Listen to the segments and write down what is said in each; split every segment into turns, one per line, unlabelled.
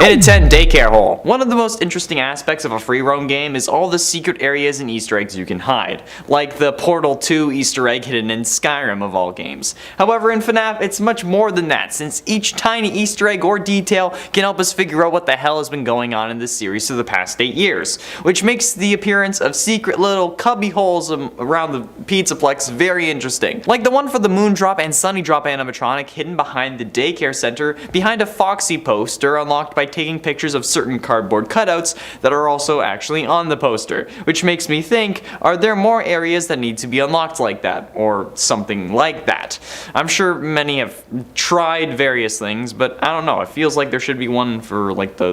In a 10 daycare hole. One of the most interesting aspects of a free roam game is all the secret areas and Easter eggs you can hide, like the Portal 2 Easter egg hidden in Skyrim of all games. However, in FNAF it's much more than that, since each tiny Easter egg or detail can help us figure out what the hell has been going on in this series for the past 8 years, which makes the appearance of secret little cubby holes around the Pizzaplex very interesting. Like the one for the Moondrop and Sunnydrop animatronic hidden behind the daycare center behind a Foxy poster unlocked by taking pictures of certain cardboard cutouts that are also actually on the poster, which makes me think, are there more areas that need to be unlocked like that, or something like that? I'm sure many have tried various things, but I don't know, it feels like there should be one for like the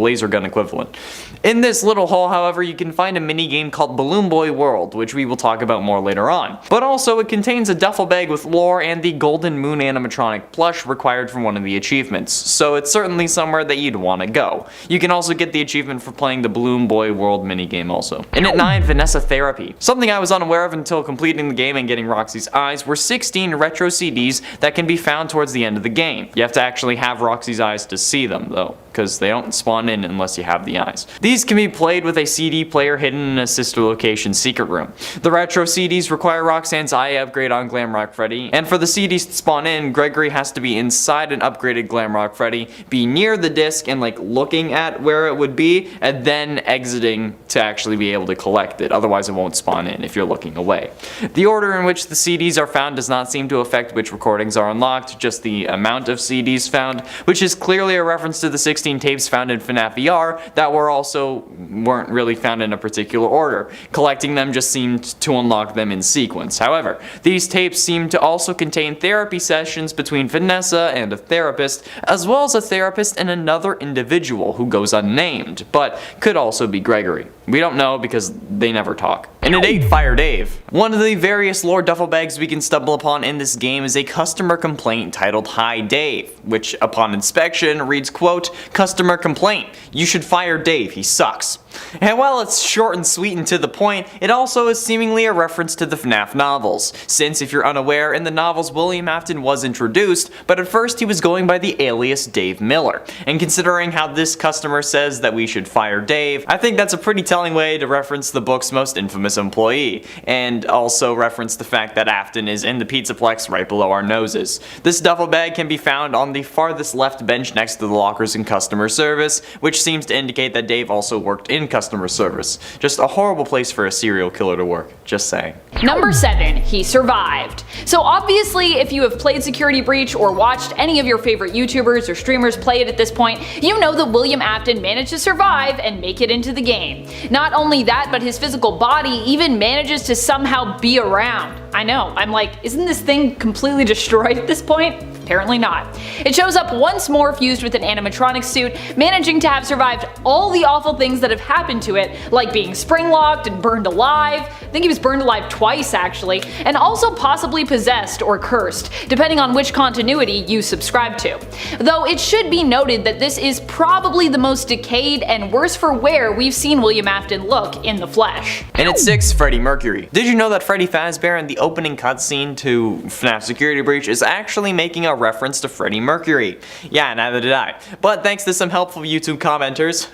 laser gun equivalent. In this little hole, however, you can find a mini game called Balloon Boy World, which we will talk about more later on. But also it contains a duffel bag with lore and the Golden Moon animatronic plush required from one of the achievements, so it's certainly somewhere that you'd want to go. You can also get the achievement for playing the Balloon Boy World minigame also. And at 9, Vanessa Therapy. Something I was unaware of until completing the game and getting Roxy's eyes were 16 retro CDs that can be found towards the end of the game. You have to actually have Roxy's eyes to see them though, because they don't spawn in unless you have the eyes. These can be played with a CD player hidden in a sister location secret room. The retro CDs require Roxanne's eye upgrade on Glamrock Freddy, and for the CDs to spawn in, Gregory has to be inside an upgraded Glamrock Freddy, be near the disc and like looking at where it would be, and then exiting to actually be able to collect it, otherwise it won't spawn in if you're looking away. The order in which the CDs are found does not seem to affect which recordings are unlocked, just the amount of CDs found, which is clearly a reference to the 16 tapes found in FNAF AR that weren't really found in a particular order. Collecting them just seemed to unlock them in sequence. However, these tapes seem to also contain therapy sessions between Vanessa and a therapist, as well as a therapist and another individual who goes unnamed, but could also be Gregory. We don't know because they never talk. And at 8, Fire Dave. One of the various lore duffel bags we can stumble upon in this game is a customer complaint titled Hi Dave, which upon inspection reads, quote, "Customer complaint. You should fire Dave, he sucks." And while it's short and sweet and to the point, it also is seemingly a reference to the FNAF novels, since if you're unaware, in the novels William Afton was introduced, but at first he was going by the alias Dave Miller. And considering how this customer says that we should fire Dave, I think that's a pretty telling way to reference the book's most infamous employee, and also reference the fact that Afton is in the Pizzaplex right below our noses. This duffel bag can be found on the farthest left bench next to the lockers in customer service, which seems to indicate that Dave also worked in customer service. Just a horrible place for a serial killer to work, just saying.
Number 7, he survived. So obviously if you have played Security Breach or watched any of your favorite YouTubers or streamers play it at this point, you know that William Afton managed to survive and make it into the game. Not only that, but his physical body even manages to somehow be around. I know, I'm like, isn't this thing completely destroyed at this point? Apparently not. It shows up once more fused with an animatronic suit, managing to have survived all the awful things that have happened to it, like being spring-locked and burned alive. I think he was burned alive twice actually, and also possibly possessed or cursed, depending on which continuity you subscribe to. Though it should be noted that this is probably the most decayed and worse for wear we've seen William Afton look in the flesh.
And at 6, Freddy Mercury. Did you know that Freddy Fazbear in the opening cutscene to FNAF Security Breach is actually making a reference to Freddy Mercury? Yeah, neither did I. But thanks to some helpful YouTube commenters,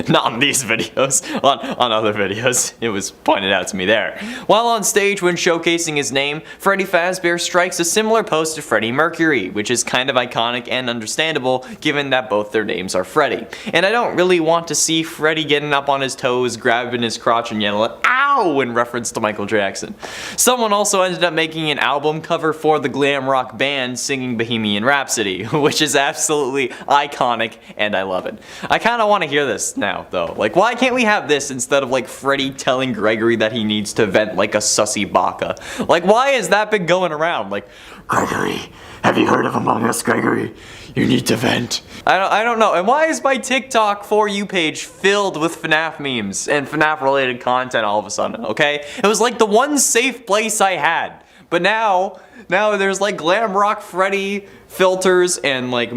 not on these videos, on other videos, it was pointed out to me there. While on stage when showcasing his name, Freddy Fazbear strikes a similar pose to Freddy Mercury, which is kind of iconic and understandable given that both their names are Freddy. And I don't really want to see Freddy getting up on his toes, grabbing his crotch and yelling, "Ow!" in reference to Michael Jackson. Someone also ended up making an album cover for the glam rock band singing Bohemian Rhapsody, which is absolutely iconic and I love it. I kinda want to hear this now though. Like, why can't we have this instead of like Freddy telling Gregory that he needs to vent like a sussy baka? Like, why has that been going around? Like, Gregory, have you heard of Among Us, Gregory? You need to vent. I don't know. And why is my TikTok For You page filled with FNAF memes and FNAF related content all of a sudden, okay? It was like the one safe place I had. But now there's like glam rock Freddy filters and like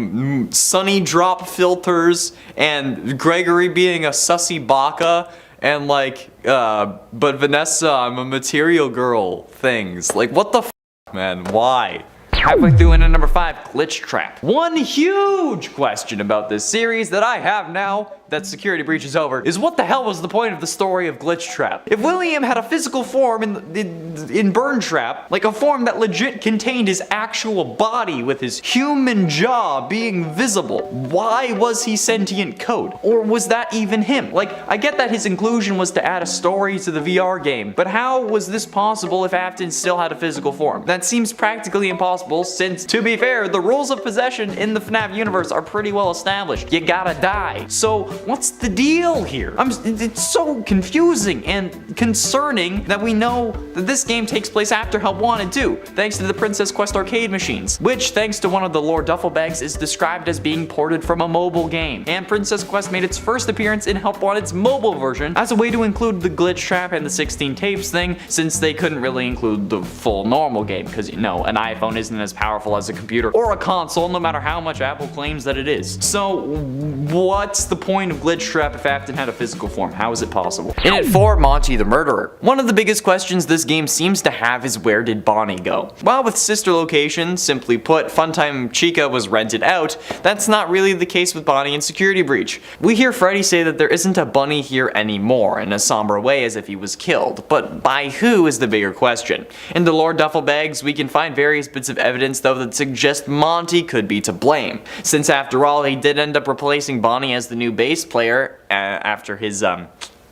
sunny drop filters and Gregory being a sussy baka and like but Vanessa, I'm a material girl things. Like, what the f, man? Why? Halfway through into number 5, Glitchtrap. One huge question about this series that I have now that Security Breach is over is what the hell was the point of the story of Glitchtrap? If William had a physical form in Burntrap, like a form that legit contained his actual body with his human jaw being visible, why was he sentient code? Or was that even him? Like, I get that his inclusion was to add a story to the VR game, but how was this possible if Afton still had a physical form? That seems practically impossible since, to be fair, the rules of possession in the FNAF universe are pretty well established. You gotta die. So, what's the deal here? It's so confusing and concerning that we know that this game takes place after Help Wanted 2, thanks to the Princess Quest arcade machines, which, thanks to one of the lore duffel bags, is described as being ported from a mobile game. And Princess Quest made its first appearance in Help Wanted's mobile version as a way to include the Glitchtrap and the 16 tapes thing, since they couldn't really include the full normal game, because you know, an iPhone isn't as powerful as a computer or a console, no matter how much Apple claims that it is. So, what's the point of Glitchtrap if Afton had a physical form? How is it possible? In at 4, Monty the Murderer. One of the biggest questions this game seems to have is where did Bonnie go? While with sister location, simply put, Funtime Chica was rented out, that's not really the case with Bonnie and Security Breach. We hear Freddy say that there isn't a bunny here anymore, in a somber way as if he was killed, but by who is the bigger question. In the lore duffel bags, we can find various bits of evidence though that suggest Monty could be to blame, since after all, he did end up replacing Bonnie as the new bass player after his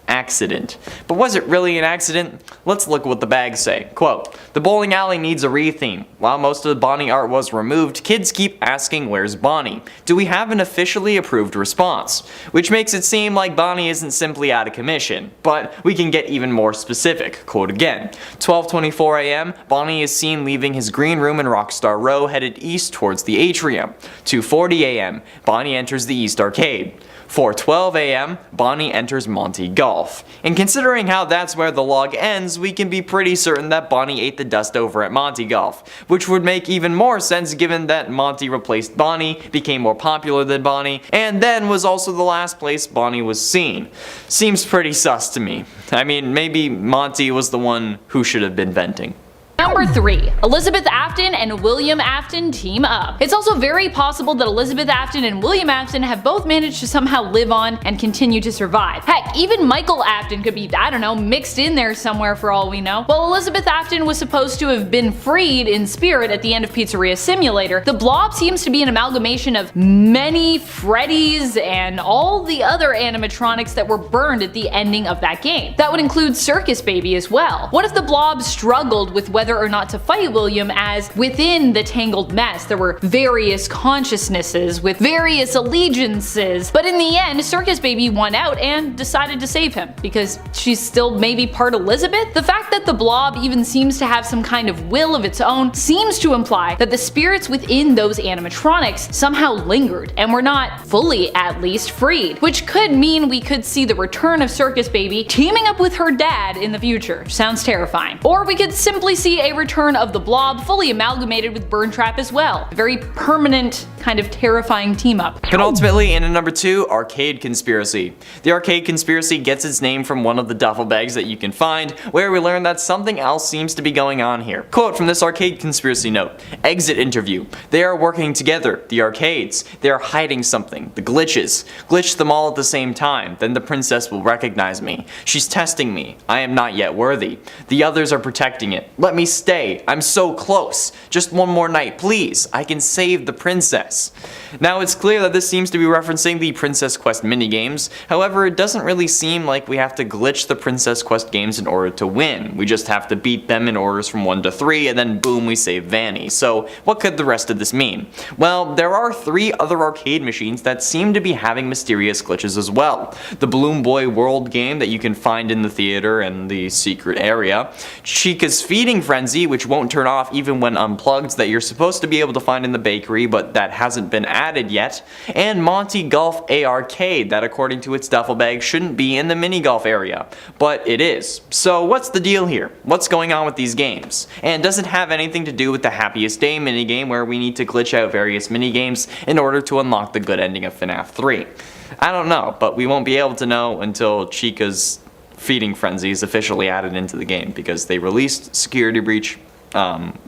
accident. But was it really an accident? Let's look at what the bags say. Quote, "The bowling alley needs a retheme. While most of the Bonnie art was removed, kids keep asking where's Bonnie? Do we have an officially approved response?" Which makes it seem like Bonnie isn't simply out of commission. But we can get even more specific. Quote again, 12:24 a.m. Bonnie is seen leaving his green room in Rockstar Row headed east towards the atrium. 2:40 a.m. Bonnie enters the East Arcade. 4:12 a.m. Bonnie enters Monty Golf. And considering how that's where the log ends, we can be pretty certain that Bonnie ate the dust over at Monty Golf, which would make even more sense given that Monty replaced Bonnie, became more popular than Bonnie, and then was also the last place Bonnie was seen. Seems pretty sus to me. I mean, maybe Monty was the one who should have been venting.
Number 3, Elizabeth Afton and William Afton team up. It's also very possible that Elizabeth Afton and William Afton have both managed to somehow live on and continue to survive. Heck, even Michael Afton could be, I don't know, mixed in there somewhere for all we know. While Elizabeth Afton was supposed to have been freed in spirit at the end of Pizzeria Simulator, the Blob seems to be an amalgamation of many Freddys and all the other animatronics that were burned at the ending of that game. That would include Circus Baby as well. What if the Blob struggled with whether or not to fight William, as within the tangled mess there were various consciousnesses with various allegiances, but in the end Circus Baby won out and decided to save him because she's still maybe part Elizabeth? The fact that the Blob even seems to have some kind of will of its own seems to imply that the spirits within those animatronics somehow lingered and were not fully, at least, freed, which could mean we could see the return of Circus Baby teaming up with her dad in the future. Sounds terrifying. Or we could simply see a return of the Blob fully amalgamated with Burntrap as well. A very permanent, kind of terrifying team up.
And ultimately, in at number 2, Arcade Conspiracy. The Arcade Conspiracy gets its name from one of the duffel bags that you can find, where we learn that something else seems to be going on here. Quote from this Arcade Conspiracy note, "Exit interview. They are working together, the arcades. They are hiding something, the glitches. Glitch them all at the same time, then the princess will recognize me. She's testing me. I am not yet worthy. The others are protecting it. Let me stay. I'm so close. Just one more night, please. I can save the princess." Now it's clear that this seems to be referencing the Princess Quest minigames, however it doesn't really seem like we have to glitch the Princess Quest games in order to win. We just have to beat them in orders from 1 to 3 and then boom we save Vanny. So what could the rest of this mean? Well, there are 3 other arcade machines that seem to be having mysterious glitches as well. The Balloon Boy World game that you can find in the theater and the secret area, Chica's Feeding Frenzy, which won't turn off even when unplugged, that you're supposed to be able to find in the bakery but that hasn't been added yet, and Monty Golf Arcade that according to its duffel bag shouldn't be in the mini golf area, but it is. So what's the deal here? What's going on with these games? And does it have anything to do with the Happiest Day minigame where we need to glitch out various minigames in order to unlock the good ending of FNAF 3? I don't know, but we won't be able to know until Chica's Feeding Frenzy is officially added into the game because they released Security Breach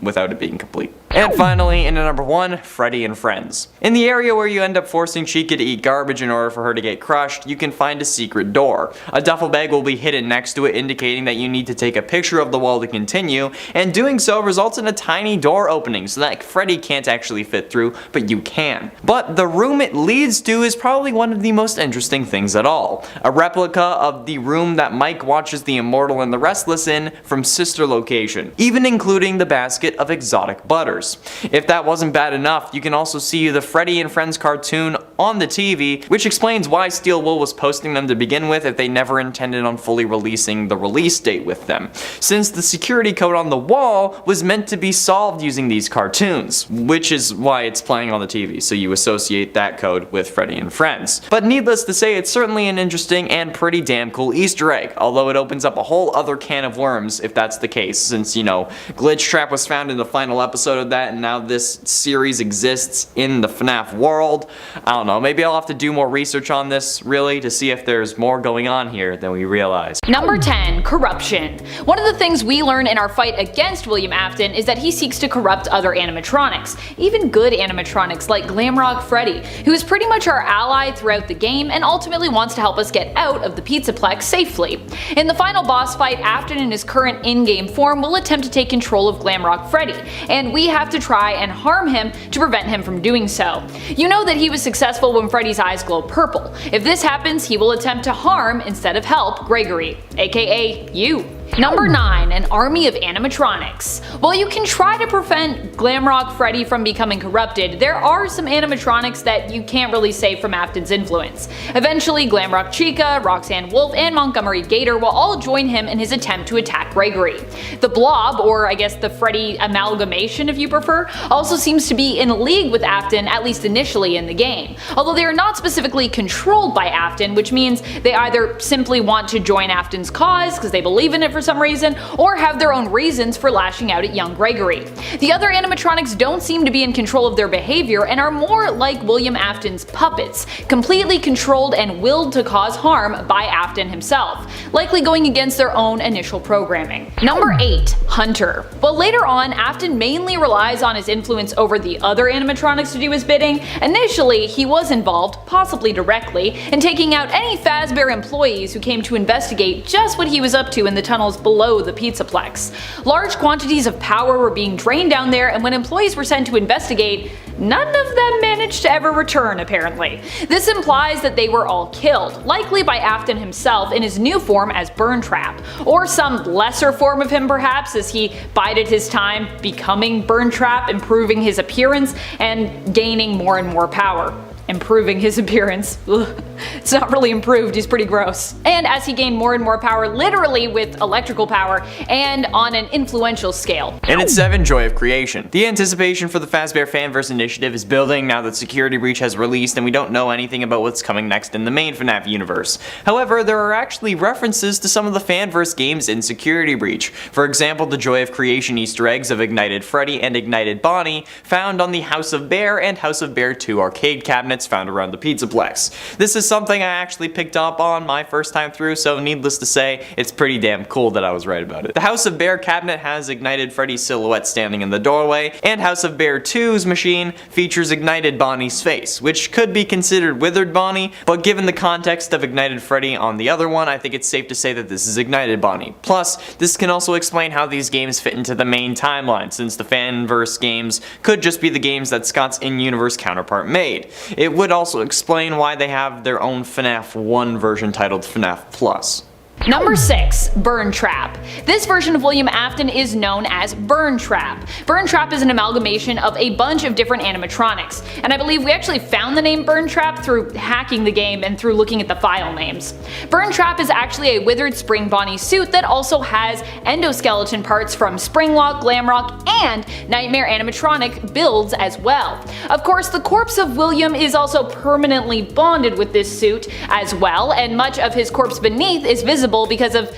without it being complete. And finally, in at number 1, Freddy and Friends. In the area where you end up forcing Chica to eat garbage in order for her to get crushed, you can find a secret door. A duffel bag will be hidden next to it, indicating that you need to take a picture of the wall to continue, and doing so results in a tiny door opening so that Freddy can't actually fit through, but you can. But the room it leads to is probably one of the most interesting things at all. A replica of the room that Mike watches The Immortal and the Restless in from Sister Location, even including the basket of exotic butters. If that wasn't bad enough, you can also see the Freddy and Friends cartoon on the TV, which explains why Steel Wool was posting them to begin with if they never intended on fully releasing the release date with them, since the security code on the wall was meant to be solved using these cartoons, which is why it's playing on the TV, so you associate that code with Freddy and Friends. But needless to say, it's certainly an interesting and pretty damn cool Easter egg, although it opens up a whole other can of worms if that's the case, since, you know, Glitchtrap was found in the final episode of that, and now this series exists in the FNAF world. I don't know, maybe I'll have to do more research on this, really, to see if there's more going on here than we realize.
Number 10. Corruption. One of the things we learn in our fight against William Afton is that he seeks to corrupt other animatronics, even good animatronics like Glamrock Freddy, who is pretty much our ally throughout the game and ultimately wants to help us get out of the Pizzaplex safely. In the final boss fight, Afton in his current in-game form will attempt to take control of Glamrock Freddy, and we have to try and harm him to prevent him from doing so. You know that he was successful when Freddy's eyes glow purple. If this happens, he will attempt to harm instead of help Gregory, aka you. Number 9. An army of animatronics. While you can try to prevent Glamrock Freddy from becoming corrupted, there are some animatronics that you can't really save from Afton's influence. Eventually, Glamrock Chica, Roxanne Wolf, and Montgomery Gator will all join him in his attempt to attack Gregory. The Blob, or I guess the Freddy amalgamation if you prefer, also seems to be in league with Afton, at least initially in the game. Although they are not specifically controlled by Afton, which means they either simply want to join Afton's cause because they believe in it for some reason, or have their own reasons for lashing out at young Gregory. The other animatronics don't seem to be in control of their behavior and are more like William Afton's puppets, completely controlled and willed to cause harm by Afton himself, likely going against their own initial programming. Number 8. Hunter. While later on, Afton mainly relies on his influence over the other animatronics to do his bidding, initially he was involved, possibly directly, in taking out any Fazbear employees who came to investigate just what he was up to in the tunnels below the Pizzaplex. Large quantities of power were being drained down there, and when employees were sent to investigate, none of them managed to ever return apparently. This implies that they were all killed, likely by Afton himself in his new form as Burntrap, or some lesser form of him perhaps as he bided his time becoming Burntrap, improving his appearance and gaining more and more power. Improving his appearance. Ugh. It's not really improved, he's pretty gross. And as he gained more and more power, literally with electrical power, and on an influential scale.
And it's 7. Joy of Creation. The anticipation for the Fazbear Fanverse initiative is building now that Security Breach has released and we don't know anything about what's coming next in the main FNAF universe. However, there are actually references to some of the Fanverse games in Security Breach. For example, the Joy of Creation Easter eggs of Ignited Freddy and Ignited Bonnie, found on the House of Bear and House of Bear 2 arcade cabinets found around the Pizzaplex. This is something I actually picked up on my first time through, so needless to say, it's pretty damn cool that I was right about it. The House of Bear cabinet has Ignited Freddy's silhouette standing in the doorway, and House of Bear 2's machine features Ignited Bonnie's face, which could be considered Withered Bonnie, but given the context of Ignited Freddy on the other one, I think it's safe to say that this is Ignited Bonnie. Plus, this can also explain how these games fit into the main timeline, since the Fanverse games could just be the games that Scott's in-universe counterpart made. It would also explain why they have their own FNAF 1 version titled FNAF Plus.
Number 6. Burntrap. This version of William Afton is known as Burntrap. Burntrap is an amalgamation of a bunch of different animatronics, and I believe we actually found the name Burntrap through hacking the game and through looking at the file names. Burntrap is actually a withered Spring Bonnie suit that also has endoskeleton parts from Springlock, Glamrock, and Nightmare animatronic builds as well. Of course, the corpse of William is also permanently bonded with this suit as well, and much of his corpse beneath is visible because of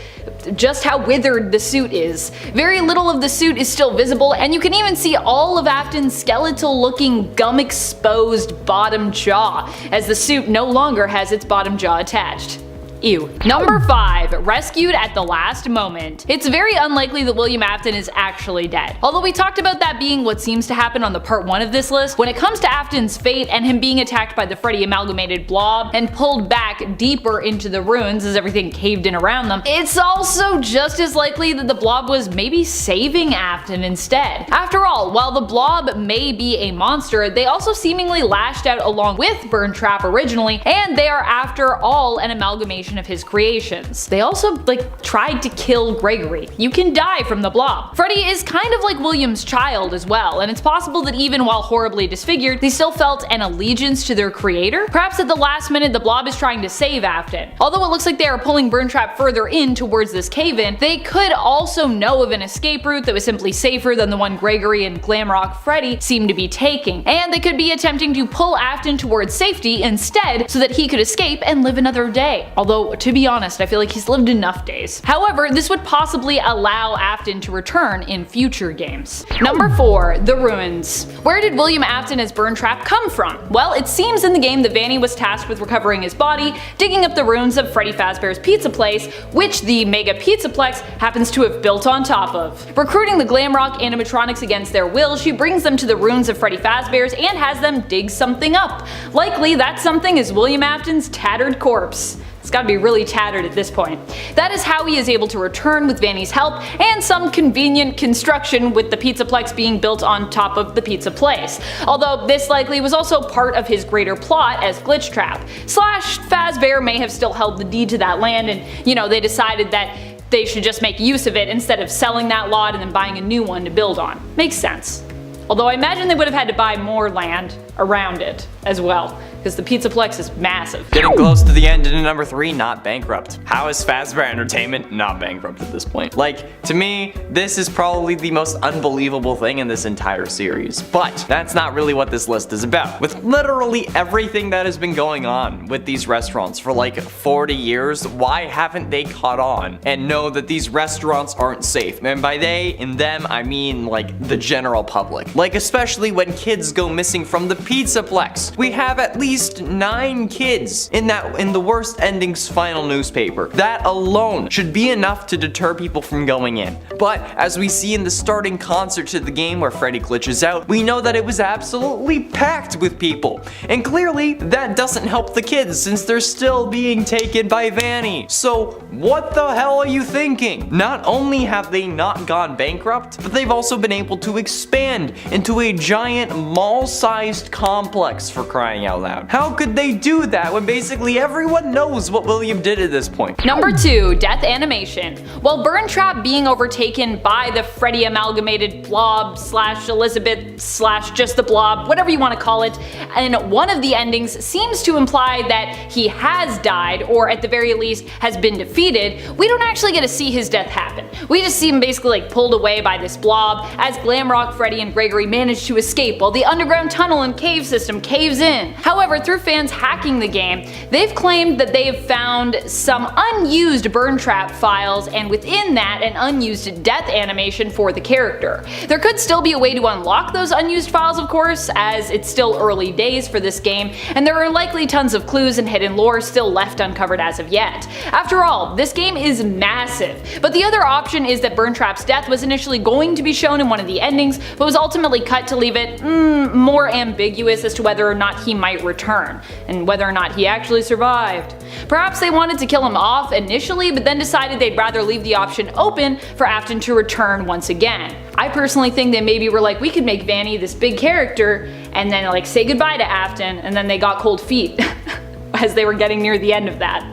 just how withered the suit is. Very little of the suit is still visible, and you can even see all of Afton's skeletal looking gum exposed bottom jaw, as the suit no longer has its bottom jaw attached. Ew. Number 5. Rescued at the last moment. It's very unlikely that William Afton is actually dead. Although we talked about that being what seems to happen on the part 1 of this list, when it comes to Afton's fate and him being attacked by the Freddy amalgamated blob and pulled back deeper into the ruins as everything caved in around them, it's also just as likely that the blob was maybe saving Afton instead. After all, while the blob may be a monster, they also seemingly lashed out along with Buildup originally, and they are after all an amalgamation of his creations. They also tried to kill Gregory. You can die from the blob. Freddy is kind of like William's child as well, and it's possible that even while horribly disfigured, they still felt an allegiance to their creator. Perhaps at the last minute the blob is trying to save Afton. Although it looks like they are pulling Buildup further in towards this cave-in, they could also know of an escape route that was simply safer than the one Gregory and Glamrock Freddy seemed to be taking, and they could be attempting to pull Afton towards safety instead so that he could escape and live another day. Although, to be honest, I feel like he's lived enough days. However, this would possibly allow Afton to return in future games. Number 4. The Ruins. Where did William Afton as Buildup come from? Well, it seems in the game that Vanny was tasked with recovering his body, digging up the ruins of Freddy Fazbear's pizza place, which the Mega Pizzaplex happens to have built on top of. Recruiting the Glamrock animatronics against their will, she brings them to the ruins of Freddy Fazbear's and has them dig something up. Likely that something is William Afton's tattered corpse. It's gotta be really tattered at this point. That is how he is able to return with Vanny's help and some convenient construction with the Pizzaplex being built on top of the pizza place. Although this likely was also part of his greater plot as Glitchtrap. Fazbear may have still held the deed to that land and, they decided that they should just make use of it instead of selling that lot and then buying a new one to build on. Makes sense. Although I imagine they would have had to buy more land around it as well, because the Pizzaplex is massive.
Getting close to the end into number 3, not bankrupt. How is Fazbear Entertainment not bankrupt at this point? To me, this is probably the most unbelievable thing in this entire series. But that's not really what this list is about. With literally everything that has been going on with these restaurants for 40 years, why haven't they caught on and know that these restaurants aren't safe? And by they and them, I mean the general public. Especially when kids go missing from the Pizzaplex. We have at least 9 kids in the worst endings final newspaper. That alone should be enough to deter people from going in. But as we see in the starting concert to the game where Freddy glitches out, we know that it was absolutely packed with people. And clearly that doesn't help the kids since they're still being taken by Vanny. So what the hell are you thinking? Not only have they not gone bankrupt, but they've also been able to expand into a giant mall-sized complex, for crying out loud. How could they do that when basically everyone knows what William did at this point?
Number 2. Death animation. While Buildup being overtaken by the Freddy amalgamated blob / Elizabeth / just the blob, whatever you want to call it, and one of the endings seems to imply that he has died, or at the very least has been defeated, we don't actually get to see his death happen. We just see him basically pulled away by this blob as Glamrock Freddy and Gregory manage to escape while the underground tunnel and cave system caves in. However, through fans hacking the game, they've claimed that they have found some unused Buildup files, and within that an unused death animation for the character. There could still be a way to unlock those unused files, of course, as it's still early days for this game, and there are likely tons of clues and hidden lore still left uncovered as of yet. After all, this game is massive, but the other option is that Buildup's death was initially going to be shown in one of the endings, but was ultimately cut to leave it more ambiguous as to whether or not he might return, and whether or not he actually survived. Perhaps they wanted to kill him off initially, but then decided they'd rather leave the option open for Afton to return once again. I personally think they maybe were like, we could make Vanny this big character, and then say goodbye to Afton, and then they got cold feet as they were getting near the end of that.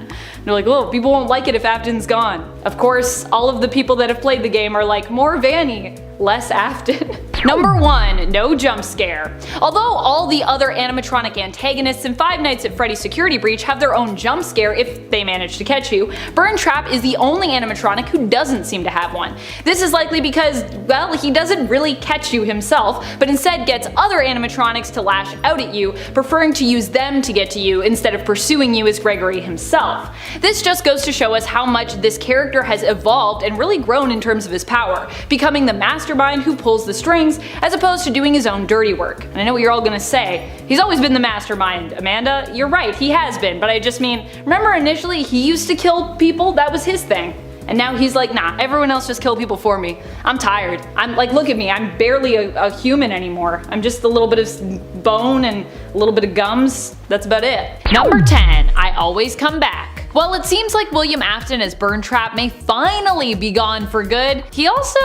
They're like, oh, people won't like it if Afton's gone. Of course, all of the people that have played the game are like, more Vanny, less Afton. Number 1, no jump scare. Although all the other animatronic antagonists in Five Nights at Freddy's Security Breach have their own jump scare if they manage to catch you, Buildup is the only animatronic who doesn't seem to have one. This is likely because, well, he doesn't really catch you himself, but instead gets other animatronics to lash out at you, preferring to use them to get to you instead of pursuing you as Gregory himself. This just goes to show us how much this character has evolved and really grown in terms of his power, becoming the mastermind who pulls the strings things, as opposed to doing his own dirty work. And I know what you're all gonna say, he's always been the mastermind. Amanda, you're right, he has been, but I just mean, remember initially he used to kill people? That was his thing. And now he's like, nah, everyone else just kill people for me. I'm tired. I'm like, look at me, I'm barely a human anymore. I'm just a little bit of bone and a little bit of gums. That's about it. Number 10, I always come back. While it seems like William Afton as Buildup may finally be gone for good, he also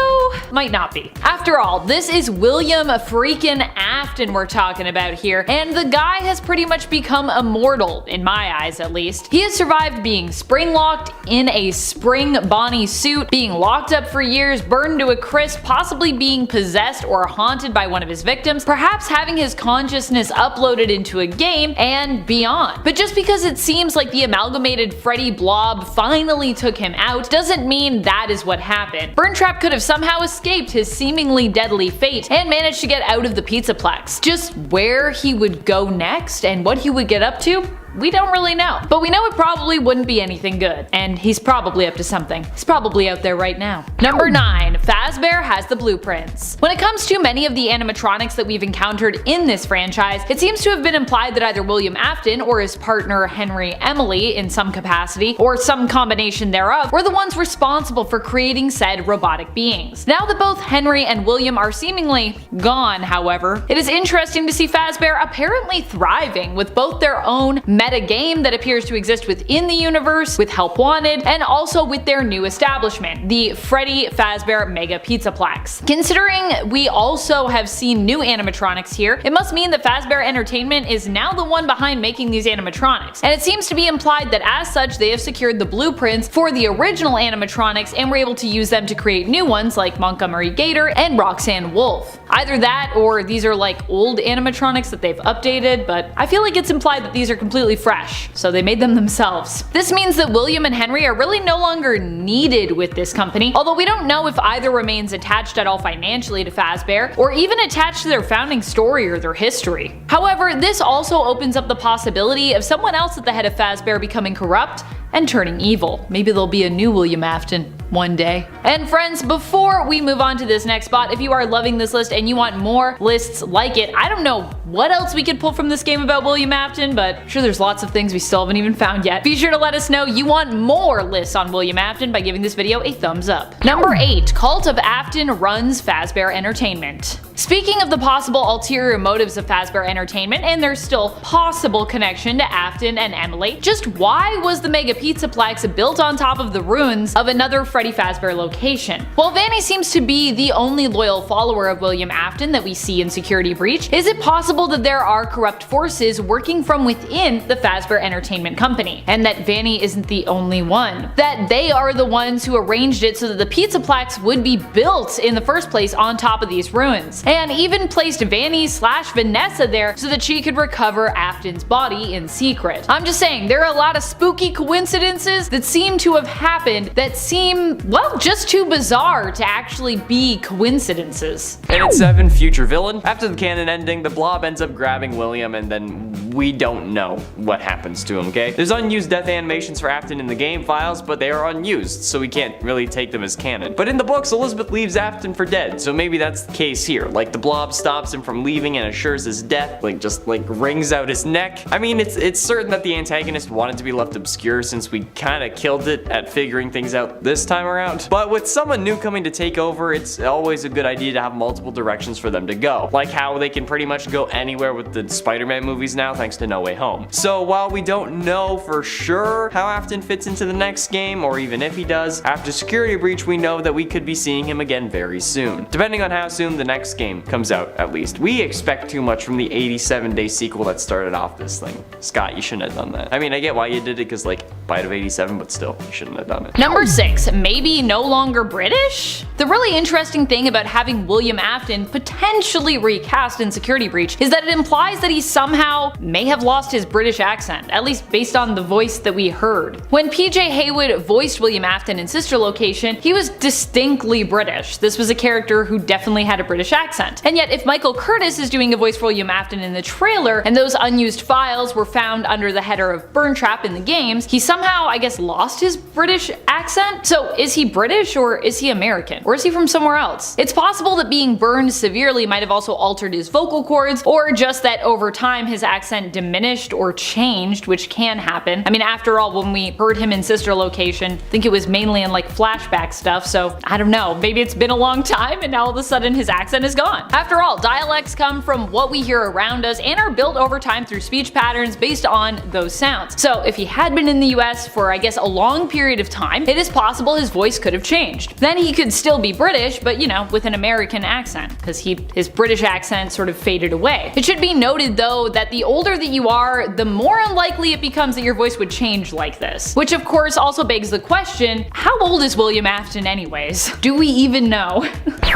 might not be. After all, this is William freaking Afton we're talking about here, and the guy has pretty much become immortal, in my eyes at least. He has survived being spring-locked in a spring Bonnie suit, being locked up for years, burned to a crisp, possibly being possessed or haunted by one of his victims, perhaps having his consciousness uploaded into a game, and beyond. But just because it seems like the amalgamated Freddy Blob finally took him out doesn't mean that is what happened. Buildup could have somehow escaped his seemingly deadly fate and managed to get out of the Pizzaplex. Just where he would go next and what he would get up to, we don't really know. But we know it probably wouldn't be anything good. And he's probably up to something. He's probably out there right now. Number 9. Fazbear has the blueprints. When it comes to many of the animatronics that we've encountered in this franchise, it seems to have been implied that either William Afton or his partner Henry Emily in some capacity, or some combination thereof, were the ones responsible for creating said robotic beings. Now that both Henry and William are seemingly gone, however, it is interesting to see Fazbear apparently thriving with both their own meta game that appears to exist within the universe, with help wanted, and also with their new establishment, the Freddy Fazbear Mega Pizzaplex. Considering we also have seen new animatronics here, it must mean that Fazbear Entertainment is now the one behind making these animatronics, and it seems to be implied that as such they have secured the blueprints for the original animatronics and were able to use them to create new ones like Montgomery Gator and Roxanne Wolf. Either that or these are like old animatronics that they've updated, but I feel like it's implied that these are completely fresh, so they made them themselves. This means that William and Henry are really no longer needed with this company, although we don't know if either remains attached at all financially to Fazbear, or even attached to their founding story or their history. However, this also opens up the possibility of someone else at the head of Fazbear becoming corrupt and turning evil. Maybe there'll be a new William Afton one day. And friends, before we move on to this next spot, if you are loving this list and you want more lists like it, I don't know what else we could pull from this game about William Afton, but I'm sure there's lots of things we still haven't even found yet. Be sure to let us know you want more lists on William Afton by giving this video a thumbs up. Number 8. Cult of Afton runs Fazbear Entertainment. Speaking of the possible ulterior motives of Fazbear Entertainment and their still possible connection to Afton and Emily, just why was the Mega Pizzaplex built on top of the ruins of another Freddy Fazbear location? While Vanny seems to be the only loyal follower of William Afton that we see in Security Breach, is it possible that there are corrupt forces working from within the Fazbear Entertainment company, and that Vanny isn't the only one? That they are the ones who arranged it so that the Pizzaplex would be built in the first place on top of these ruins, and even placed Vanny/Vanessa there so that she could recover Afton's body in secret. I'm just saying, there are a lot of spooky coincidences that seem to have happened that seem, well, just too bizarre to actually be coincidences.
And at 7, future villain. After the canon ending, the Blob ends up grabbing William, and then we don't know what happens to him, okay? There's unused death animations for Afton in the game files, but they are unused, so we can't really take them as canon. But in the books, Elizabeth leaves Afton for dead, so maybe that's the case here. Like, the Blob stops him from leaving and assures his death, just wrings out his neck. I mean, it's certain that the antagonist wanted to be left obscure since we kinda killed it at figuring things out this time around. But with someone new coming to take over, it's always a good idea to have multiple directions for them to go. Like how they can pretty much go anywhere with the Spider-Man movies now thanks to No Way Home. So while we don't know for sure how Afton fits into the next game, or even if he does, after Security Breach we know that we could be seeing him again very soon. Depending on how soon the next game comes out, at least. We expect too much from the 87-day sequel that started off this thing. Scott, you shouldn't have done that. I mean, I get why you did it because bite of 87, but still, you shouldn't have done it.
Number 6, maybe no longer British? The really interesting thing about having William Afton potentially recast in Security Breach is that it implies that he somehow may have lost his British accent, at least based on the voice that we heard. When PJ Haywood voiced William Afton in Sister Location, he was distinctly British. This was a character who definitely had a British accent. And yet, if Michael Curtis is doing a voice for William Afton in the trailer, and those unused files were found under the header of Buildup in the games, he somehow, I guess, lost his British accent? So is he British or is he American? Or is he from somewhere else? It's possible that being burned severely might have also altered his vocal cords, or just that over time his accent diminished or changed, which can happen. I mean, after all, when we heard him in Sister Location, I think it was mainly in like flashback stuff, so I don't know, maybe it's been a long time and now all of a sudden his accent is gone. After all, dialects come from what we hear around us and are built over time through speech patterns based on those sounds. So if he had been in the US for I guess a long period of time, it is possible his voice could have changed. Then he could still be British, but you know, with an American accent, because his British accent sort of faded away. It should be noted though that the older that you are, the more unlikely it becomes that your voice would change like this. Which of course also begs the question, how old is William Afton anyways? Do we even know?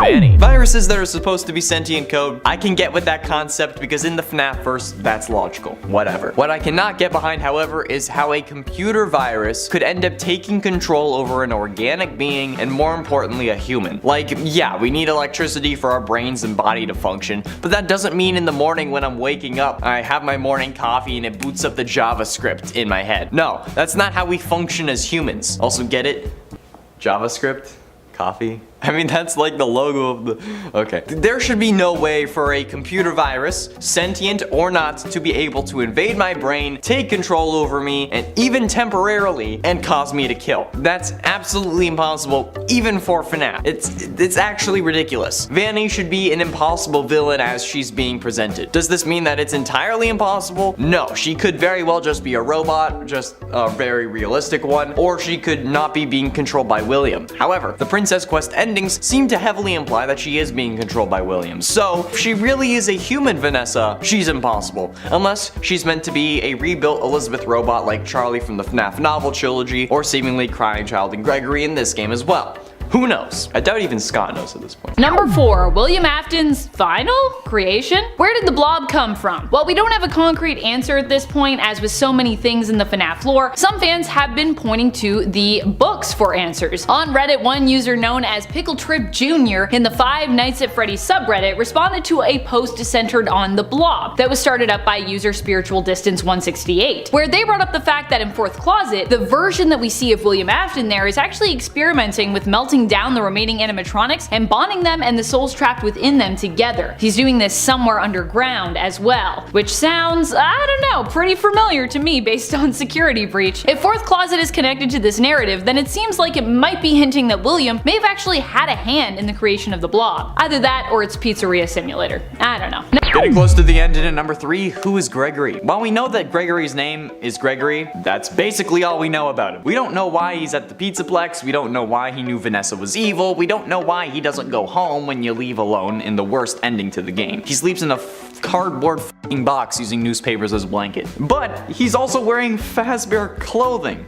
Vanny. Viruses that are supposed to be sentient code, I can get with that concept because in the FNAF verse, that's logical. Whatever. What I cannot get behind, however, is how a computer virus could end up taking control over an organic being and more importantly a human. Like, yeah, we need electricity for our brains and body to function, but that doesn't mean in the morning when I'm waking up, I have my morning coffee and it boots up the JavaScript in my head. No, that's not how we function as humans. Also, get it? JavaScript? Coffee? I mean, that's like the logo of the... Okay. There should be no way for a computer virus, sentient or not, to be able to invade my brain, take control over me, and even temporarily, and cause me to kill. That's absolutely impossible, even for FNAF. It's actually ridiculous. Vanny should be an impossible villain as she's being presented. Does this mean that it's entirely impossible? No, she could very well just be a robot, just a very realistic one, or she could not be being controlled by William. However, the Princess Quest endings seem to heavily imply that she is being controlled by William. So, if she really is a human Vanessa, she's impossible. Unless she's meant to be a rebuilt Elizabeth robot like Charlie from the FNAF novel trilogy, or seemingly crying child in Gregory in this game as well. Who knows? I doubt even Scott knows at this point.
Number 4. William Afton's final creation? Where did the Blob come from? Well, we don't have a concrete answer at this point, as with so many things in the FNAF lore, some fans have been pointing to the books for answers. On Reddit, one user known as Pickletrip Jr. in the Five Nights at Freddy's subreddit responded to a post centered on the Blob that was started up by user Spiritual Distance 168, where they brought up the fact that in Fourth Closet, the version that we see of William Afton there is actually experimenting with melting down the remaining animatronics and bonding them and the souls trapped within them together. He's doing this somewhere underground as well, which sounds, I don't know, pretty familiar to me based on Security Breach. If Fourth Closet is connected to this narrative, then it seems like it might be hinting that William may have actually had a hand in the creation of the Blob. Either that or it's Pizzeria Simulator. I don't know.
Getting close to the end, and at number 3, who is Gregory? While we know that Gregory's name is Gregory, that's basically all we know about him. We don't know why he's at the Pizzaplex, we don't know why he knew Vanessa was evil, we don't know why he doesn't go home when you leave alone in the worst ending to the game. He sleeps in a cardboard box using newspapers as a blanket. But he's also wearing Fazbear clothing,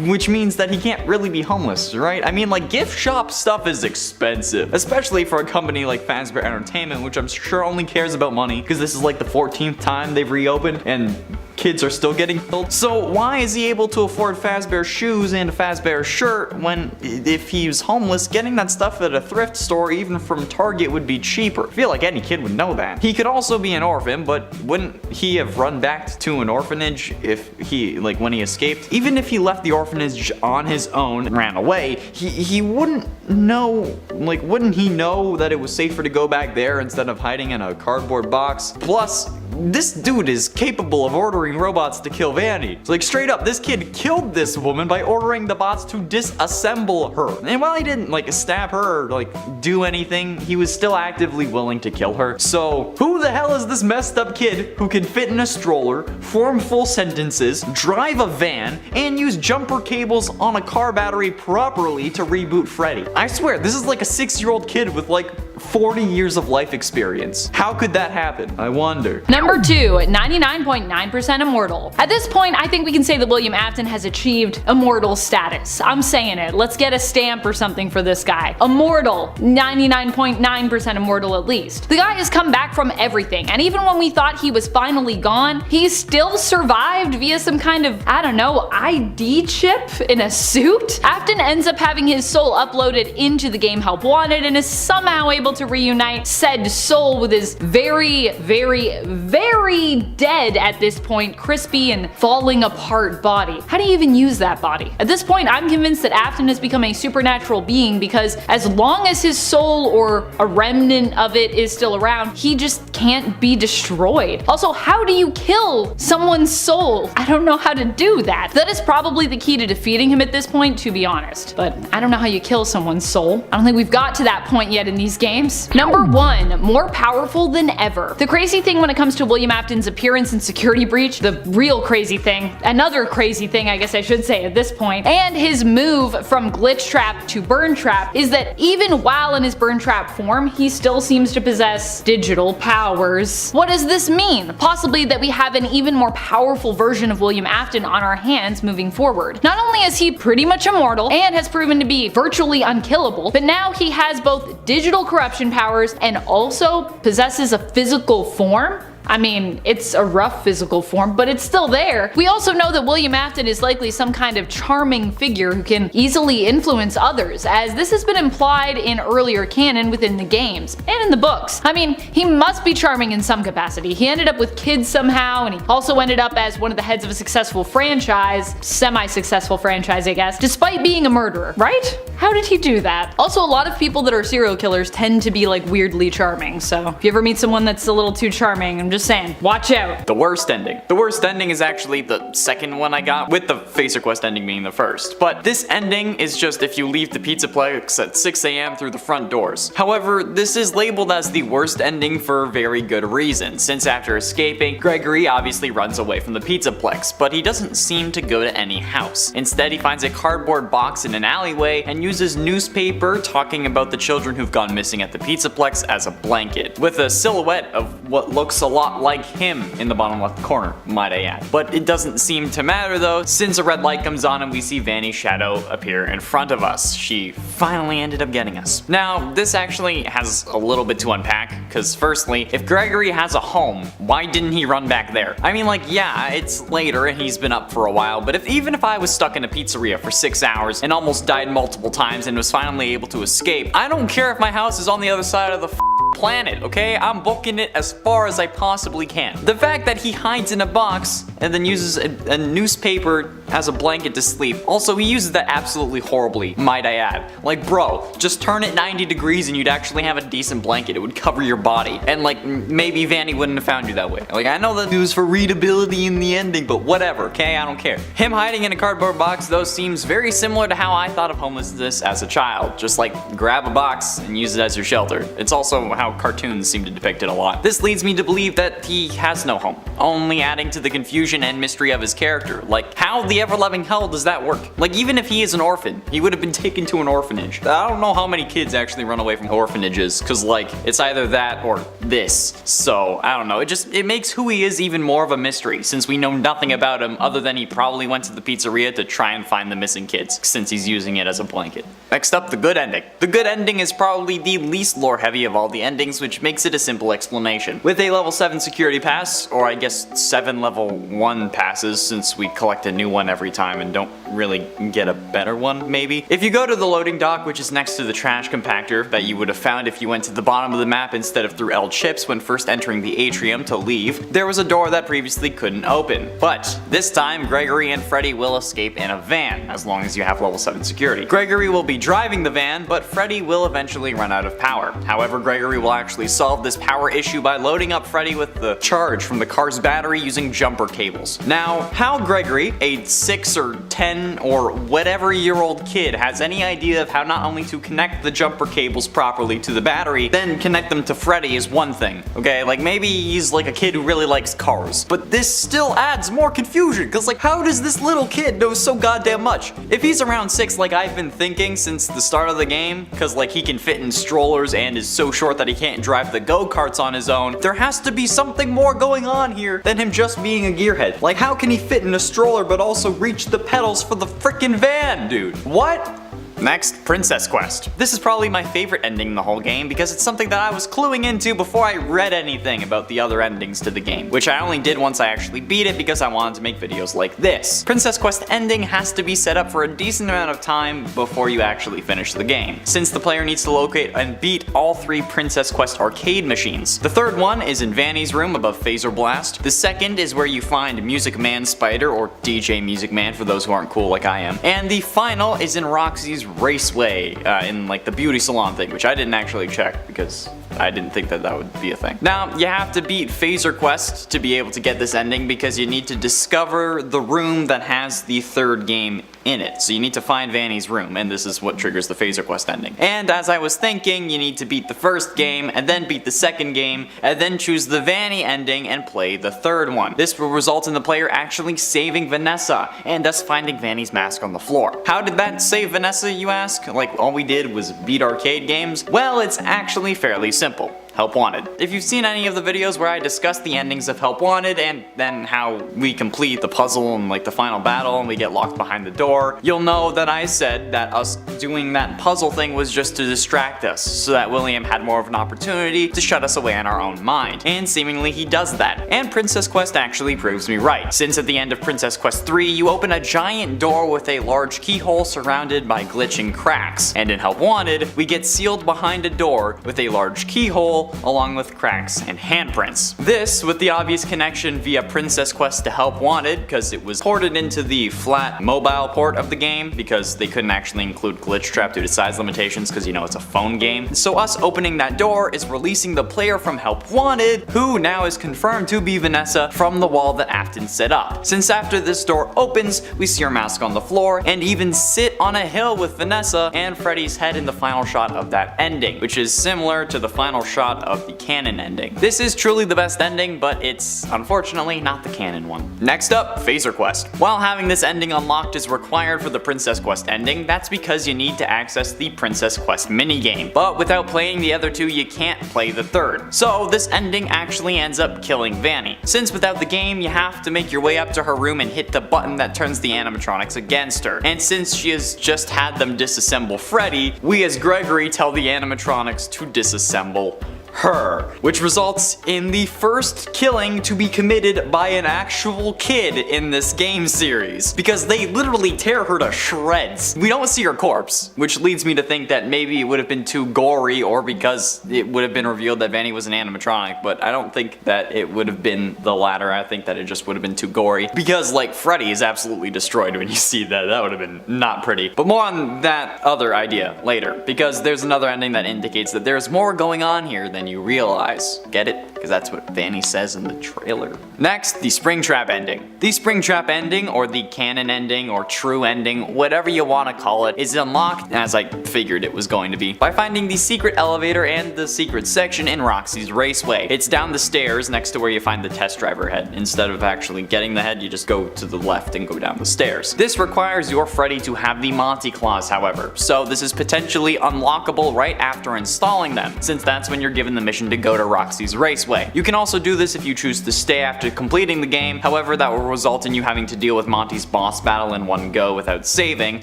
which means that he can't really be homeless, right? I mean, like, gift shop stuff is expensive, especially for a company like Fazbear Entertainment, which I'm sure only cares about money, because this is like the 14th time they've reopened and kids are still getting killed. So why is he able to afford Fazbear shoes and a Fazbear shirt when, if he was homeless, getting that stuff at a thrift store, even from Target, would be cheaper? I feel like any kid would know that. He could also be an orphan, but wouldn't he have run back to an orphanage if he, like, when he escaped? Even if he left the orphanage on his own and ran away, he wouldn't know, like, wouldn't he know that it was safer to go back there instead of hiding in a cardboard box? Plus, this dude is capable of ordering robots to kill Vanny. So, like, straight up, this kid killed this woman by ordering the bots to disassemble her. And while he didn't, like, stab her or, like, do anything, he was still actively willing to kill her. So, who the hell is this messed up kid who can fit in a stroller, form full sentences, drive a van, and use jumper cables on a car battery properly to reboot Freddy? I swear, this is like a 6-year-old kid with, like, 40 years of life experience. How could that happen? I wonder.
Number 2, 99.9% immortal. At this point, I think we can say that William Afton has achieved immortal status. I'm saying it. Let's get a stamp or something for this guy. Immortal. 99.9% immortal at least. The guy has come back from everything, and even when we thought he was finally gone, he still survived via some kind of, I don't know, ID chip in a suit? Afton ends up having his soul uploaded into the game Help Wanted and is somehow able to reunite said soul with his very, very, very dead at this point, crispy and falling apart body. How do you even use that body? At this point, I'm convinced that Afton has become a supernatural being because as long as his soul or a remnant of it is still around, he just can't be destroyed. Also, how do you kill someone's soul? I don't know how to do that. That is probably the key to defeating him at this point, to be honest. But I don't know how you kill someone's soul. I don't think we've got to that point yet in these games. Number 1, more powerful than ever. The crazy thing when it comes to William Afton's appearance in Security Breach, the real crazy thing, another crazy thing I guess I should say at this point, and his move from Glitchtrap to Burntrap is that even while in his Burntrap form, he still seems to possess digital powers. What does this mean? Possibly that we have an even more powerful version of William Afton on our hands moving forward. Not only is he pretty much immortal and has proven to be virtually unkillable, but now he has both digital corruption powers and also possesses a physical form. I mean, it's a rough physical form, but it's still there. We also know that William Afton is likely some kind of charming figure who can easily influence others, as this has been implied in earlier canon within the games, and in the books. I mean, he must be charming in some capacity. He ended up with kids somehow, and he also ended up as one of the heads of a successful franchise, semi-successful franchise I guess, despite being a murderer, right? How did he do that? Also, a lot of people that are serial killers tend to be like weirdly charming, so if you ever meet someone that's a little too charming, I'm just saying, watch out.
The worst ending. The worst ending is actually the second one I got, with the face request ending being the first. But this ending is just if you leave the Pizzaplex at 6 AM through the front doors. However, this is labeled as the worst ending for very good reason, since after escaping, Gregory obviously runs away from the Pizzaplex, but he doesn't seem to go to any house. Instead, he finds a cardboard box in an alleyway and uses newspaper talking about the children who've gone missing at the Pizzaplex as a blanket, with a silhouette of what looks a lot like him in the bottom left corner, might I add. But it doesn't seem to matter though, since a red light comes on and we see Vanny's shadow appear in front of us. She finally ended up getting us. Now, this actually has a little bit to unpack, because firstly, if Gregory has a home, why didn't he run back there? I mean, like, yeah, it's later and he's been up for a while, but even if I was stuck in a pizzeria for 6 hours and almost died multiple times and was finally able to escape, I don't care if my house is on the other side of the planet, okay? I'm booking it as far as I possibly can. The fact that he hides in a box and then uses a newspaper as a blanket to sleep. Also, he uses that absolutely horribly, might I add. Like, bro, just turn it 90 degrees and you'd actually have a decent blanket. It would cover your body. And like, maybe Vanny wouldn't have found you that way. Like, I know that it was for readability in the ending, but whatever, okay? I don't care. Him hiding in a cardboard box, though, seems very similar to how I thought of homelessness as a child. Just like, grab a box and use it as your shelter. It's also how cartoons seem to depict it a lot. This leads me to believe that he has no home, only adding to the confusion and mystery of his character. Like, how the ever-loving hell does that work? Like, even if he is an orphan, he would have been taken to an orphanage. I don't know how many kids actually run away from orphanages, cause like, it's either that or this. So, I don't know, it makes who he is even more of a mystery, since we know nothing about him other than he probably went to the pizzeria to try and find the missing kids, since he's using it as a blanket. Next up, the good ending. The good ending is probably the least lore heavy of all the endings, which makes it a simple explanation. With a level 7 security pass, or I guess 7 level 1 passes, since we collect a new one every time and don't really get a better one, maybe. If you go to the loading dock, which is next to the trash compactor that you would have found if you went to the bottom of the map instead of through L chips when first entering the atrium to leave, there was a door that previously couldn't open. But this time, Gregory and Freddy will escape in a van, as long as you have level 7 security. Gregory will be driving the van, but Freddy will eventually run out of power. However, Gregory will actually solve this power issue by loading up Freddy with the charge from the car's battery using jumper cables. Now, how Gregory, a 6 or 10 or whatever year old kid, has any idea of how not only to connect the jumper cables properly to the battery, then connect them to Freddy is one thing, okay? Like, maybe he's like a kid who really likes cars. But this still adds more confusion, cause like, how does this little kid know so goddamn much? If he's around 6 like I've been thinking since the start of the game, cause like he can fit in strollers and is so short that he can't drive the go-karts on his own, there has to be something more going on here than him just being a gearhead. Like, how can he fit in a stroller but also reach the pedals for the frickin' van, dude? What? Next, Princess Quest. This is probably my favorite ending in the whole game because it's something that I was cluing into before I read anything about the other endings to the game, which I only did once I actually beat it because I wanted to make videos like this. Princess Quest ending has to be set up for a decent amount of time before you actually finish the game, since the player needs to locate and beat all 3 Princess Quest arcade machines. The third one is in Vanny's room above Phaser Blast. The second is where you find Music Man Spider, or DJ Music Man for those who aren't cool like I am. And the final is in Roxy's Raceway, in like the beauty salon thing, which I didn't actually check because I didn't think that that would be a thing. Now, you have to beat Phaser Quest to be able to get this ending because you need to discover the room that has the third game in it. So you need to find Vanny's room, and this is what triggers the Phaser Quest ending. And as I was thinking, you need to beat the first game, and then beat the second game, and then choose the Vanny ending and play the third one. This will result in the player actually saving Vanessa, and thus finding Vanny's mask on the floor. How did that save Vanessa, you ask? Like, all we did was beat arcade games? Well, it's actually fairly simple. Help Wanted. If you've seen any of the videos where I discuss the endings of Help Wanted and then how we complete the puzzle and like the final battle and we get locked behind the door, you'll know that I said that us doing that puzzle thing was just to distract us so that William had more of an opportunity to shut us away in our own mind. And seemingly he does that. And Princess Quest actually proves me right, since at the end of Princess Quest 3 you open a giant door with a large keyhole surrounded by glitching cracks. And in Help Wanted, we get sealed behind a door with a large keyhole along with cracks and handprints. This with the obvious connection via Princess Quest to Help Wanted because it was ported into the flat mobile port of the game because they couldn't actually include Glitchtrap due to size limitations because you know it's a phone game. So us opening that door is releasing the player from Help Wanted, who now is confirmed to be Vanessa, from the wall that Afton set up. Since after this door opens, we see her mask on the floor and even sit on a hill with Vanessa and Freddy's head in the final shot of that ending, which is similar to the final shot of the Canon ending. This is truly the best ending, but it's unfortunately not the Canon one. Next up, Phaser Quest. While having this ending unlocked is required for the Princess Quest ending, that's because you need to access the Princess Quest minigame. But without playing the other 2, you can't play the third. So this ending actually ends up killing Vanny. Since without the game, you have to make your way up to her room and hit the button that turns the animatronics against her. And since she has just had them disassemble Freddy, we as Gregory tell the animatronics to disassemble her, which results in the first killing to be committed by an actual kid in this game series, because they literally tear her to shreds. We don't see her corpse, which leads me to think that maybe it would have been too gory, or because it would have been revealed that Vanny was an animatronic, but I don't think that it would have been the latter. I think that it just would have been too gory, because like Freddy is absolutely destroyed when you see that. That would have been not pretty. But more on that other idea later, because there's another ending that indicates that there's more going on here than you realize. Get it? Because that's what Vanny says in the trailer. Next, the Springtrap ending. The Springtrap ending, or the Canon ending, or true ending, whatever you want to call it, is unlocked, as I figured it was going to be, by finding the secret elevator and the secret section in Roxy's Raceway. It's down the stairs next to where you find the test driver head. Instead of actually getting the head, you just go to the left and go down the stairs. This requires your Freddy to have the Monty Claws, however, so this is potentially unlockable right after installing them, since that's when you're given the mission to go to Roxy's Raceway. You can also do this if you choose to stay after completing the game, however that will result in you having to deal with Monty's boss battle in one go without saving,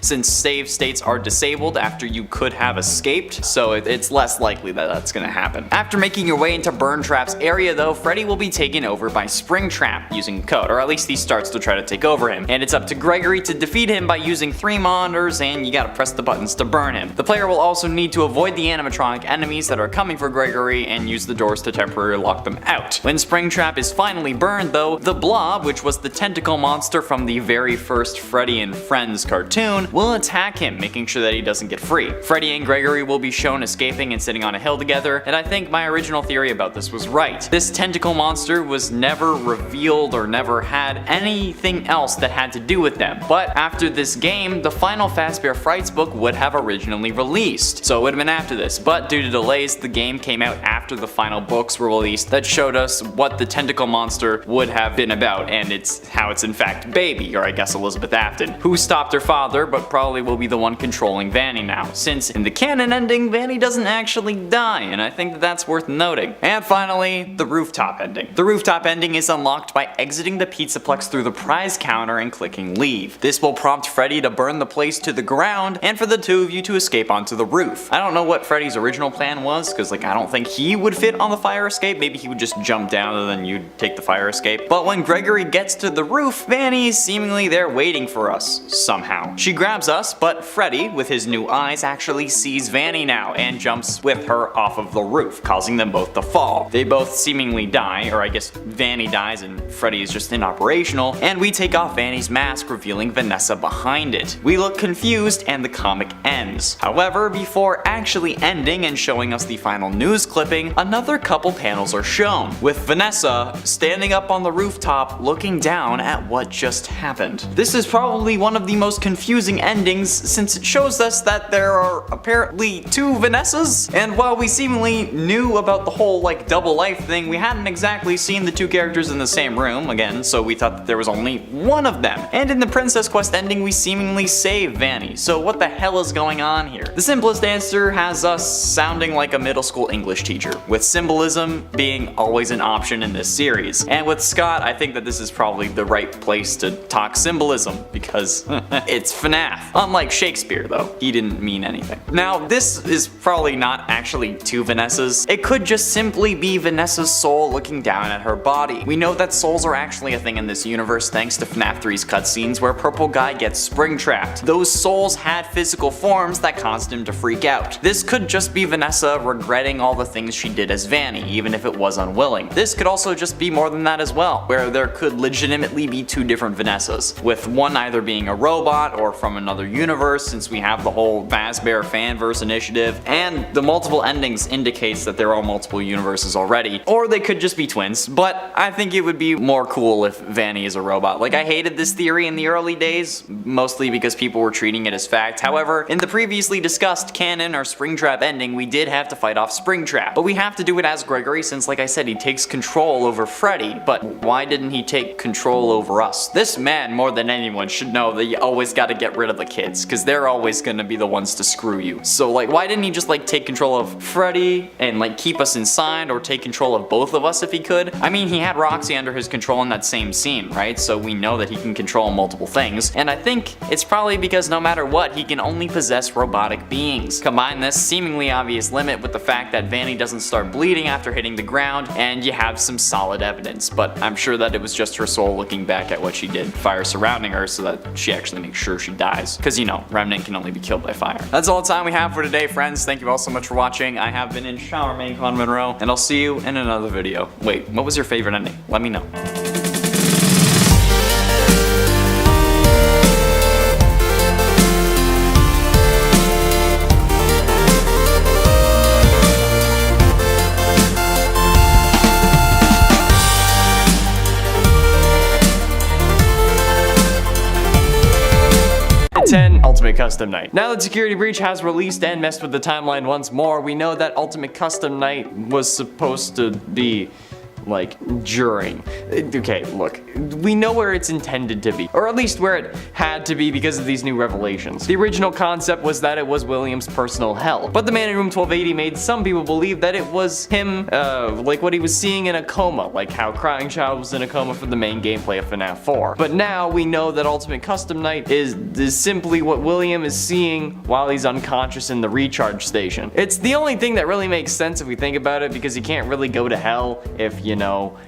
since save states are disabled after you could have escaped, so it's less likely that that's gonna happen. After making your way into Burntrap's area though, Freddy will be taken over by Springtrap using code, or at least he starts to try to take over him, and it's up to Gregory to defeat him by using 3 monitors, and you gotta press the buttons to burn him. The player will also need to avoid the animatronic enemies that are coming for Gregory and use the doors to temporarily lock them out. When Springtrap is finally burned though, the Blob, which was the tentacle monster from the very first Freddy and Friends cartoon, will attack him, making sure that he doesn't get free. Freddy and Gregory will be shown escaping and sitting on a hill together, and I think my original theory about this was right. This tentacle monster was never revealed or never had anything else that had to do with them, but after this game, the final Fazbear Frights book would have originally released, so it would have been after this, but due to delays, the game came out after after the final books were released that showed us what the tentacle monster would have been about, and it's how it's in fact Baby, or I guess Elizabeth Afton, who stopped her father but probably will be the one controlling Vanny now, since in the canon ending, Vanny doesn't actually die, and I think that's worth noting. And finally, the Rooftop ending. The Rooftop ending is unlocked by exiting the Pizzaplex through the prize counter and clicking leave. This will prompt Freddy to burn the place to the ground and for the two of you to escape onto the roof. I don't know what Freddy's original plan was, because I don't think he would fit on the fire escape. Maybe he would just jump down and then you'd take the fire escape. But when Gregory gets to the roof, Vanny is seemingly there waiting for us, somehow. She grabs us, but Freddy, with his new eyes, actually sees Vanny now and jumps with her off of the roof, causing them both to fall. They both seemingly die, or I guess Vanny dies and Freddy is just inoperational, and we take off Vanny's mask, revealing Vanessa behind it. We look confused and the comic ends. However, before actually ending and showing us the final news clipping, another couple panels are shown, with Vanessa standing up on the rooftop looking down at what just happened. This is probably one of the most confusing endings, since it shows us that there are apparently two Vanessas, and while we seemingly knew about the whole double life thing, we hadn't exactly seen the two characters in the same room again, so we thought that there was only one of them. And in the Princess Quest ending, we seemingly save Vanny, so what the hell is going on here? The simplest answer has us sounding like a middle school English teacher, with symbolism being always an option in this series. And with Scott, I think that this is probably the right place to talk symbolism, because it's FNAF. Unlike Shakespeare though, he didn't mean anything. Now, this is probably not actually two Vanessas. It could just simply be Vanessa's soul looking down at her body. We know that souls are actually a thing in this universe thanks to FNAF 3's cutscenes where Purple Guy gets spring-trapped. Those souls had physical forms that caused him to freak out. This could just be Vanessa regretting all the things she did as Vanny, even if it was unwilling. This could also just be more than that as well, where there could legitimately be two different Vanessas, with one either being a robot or from another universe, since we have the whole Fazbear Fanverse initiative, and the multiple endings indicates that there are multiple universes already, or they could just be twins, but I think it would be more cool if Vanny is a robot. I hated this theory in the early days, mostly because people were treating it as fact. However, in the previously discussed canon or Springtrap ending, we did have to fight off Springtrap, but we have to do it as Gregory since, like I said, he takes control over Freddy, but why didn't he take control over us? This man, more than anyone, should know that you always gotta get rid of the kids, because they're always gonna be the ones to screw you. So why didn't he just take control of Freddy and keep us inside, or take control of both of us if he could? I mean, he had Roxy under his control in that same scene, right? So we know that he can control multiple things, and I think it's probably because no matter what, he can only possess robotic beings. Combine this seemingly obvious limit with the fact that Vanny doesn't start bleeding after hitting the ground, and you have some solid evidence, but I'm sure that it was just her soul looking back at what she did, fire surrounding her so that she actually makes sure she dies, because Remnant can only be killed by fire. That's all the time we have for today, friends. Thank you all so much for watching. I have been in Showerman Con Monroe, and I'll see you in another video. Wait, what was your favorite ending? Let me know. Ultimate Custom Night. Now that Security Breach has released and messed with the timeline once more, we know that Ultimate Custom Night was supposed to be during. Okay, look, we know where it's intended to be, or at least where it had to be because of these new revelations. The original concept was that it was William's personal hell, but the man in room 1280 made some people believe that it was him, what he was seeing in a coma, like how Crying Child was in a coma for the main gameplay of FNAF 4. But now we know that Ultimate Custom Night is simply what William is seeing while he's unconscious in the recharge station. It's the only thing that really makes sense if we think about it, because you can't really go to hell if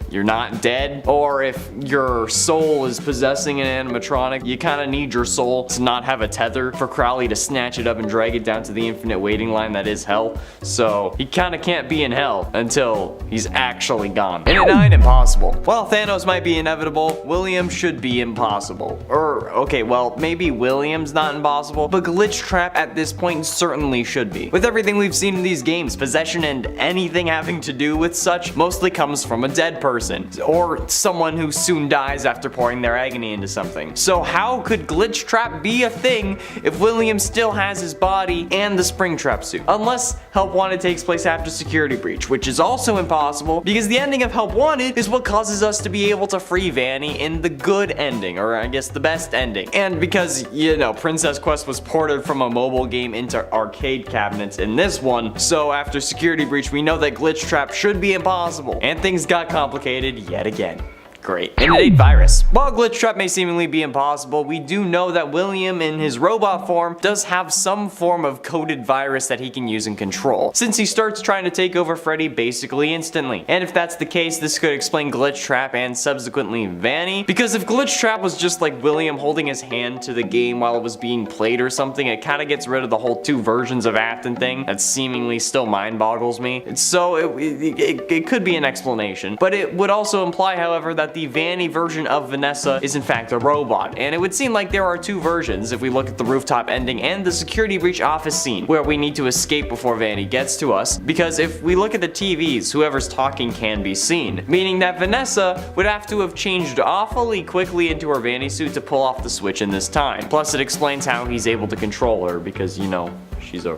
you're not dead, or if your soul is possessing an animatronic. You kind of need your soul to not have a tether for Crowley to snatch it up and drag it down to the infinite waiting line that is hell. So he kind of can't be in hell until he's actually gone. And at 9, impossible. While Thanos might be inevitable, William should be impossible. Or, okay, well, maybe William's not impossible, but Glitchtrap at this point certainly should be. With everything we've seen in these games, possession and anything having to do with such mostly comes from from a dead person, or someone who soon dies after pouring their agony into something. So how could Glitchtrap be a thing if William still has his body and the Springtrap suit? Unless Help Wanted takes place after Security Breach, which is also impossible because the ending of Help Wanted is what causes us to be able to free Vanny in the good ending, or I guess the best ending. And because, you know, Princess Quest was ported from a mobile game into arcade cabinets in this one, so after Security Breach we know that Glitchtrap should be impossible, and things got complicated yet again. Great. Innate virus. While Glitchtrap may seemingly be impossible, we do know that William in his robot form does have some form of coded virus that he can use and control, since he starts trying to take over Freddy basically instantly. And if that's the case, this could explain Glitchtrap and subsequently Vanny, because if Glitchtrap was just like William holding his hand to the game while it was being played or something, it kinda gets rid of the whole two versions of Afton thing that seemingly still mind boggles me. So it could be an explanation, but it would also imply, however, that the Vanny version of Vanessa is in fact a robot, and it would seem like there are two versions if we look at the rooftop ending and the Security Breach office scene where we need to escape before Vanny gets to us, because if we look at the TVs, whoever's talking can be seen, meaning that Vanessa would have to have changed awfully quickly into her Vanny suit to pull off the switch in this time. Plus it explains how he's able to control her because, you know, she's a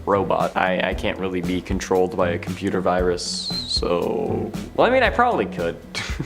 robot. I can't really be controlled by a computer virus, so... Well, I mean, I probably could.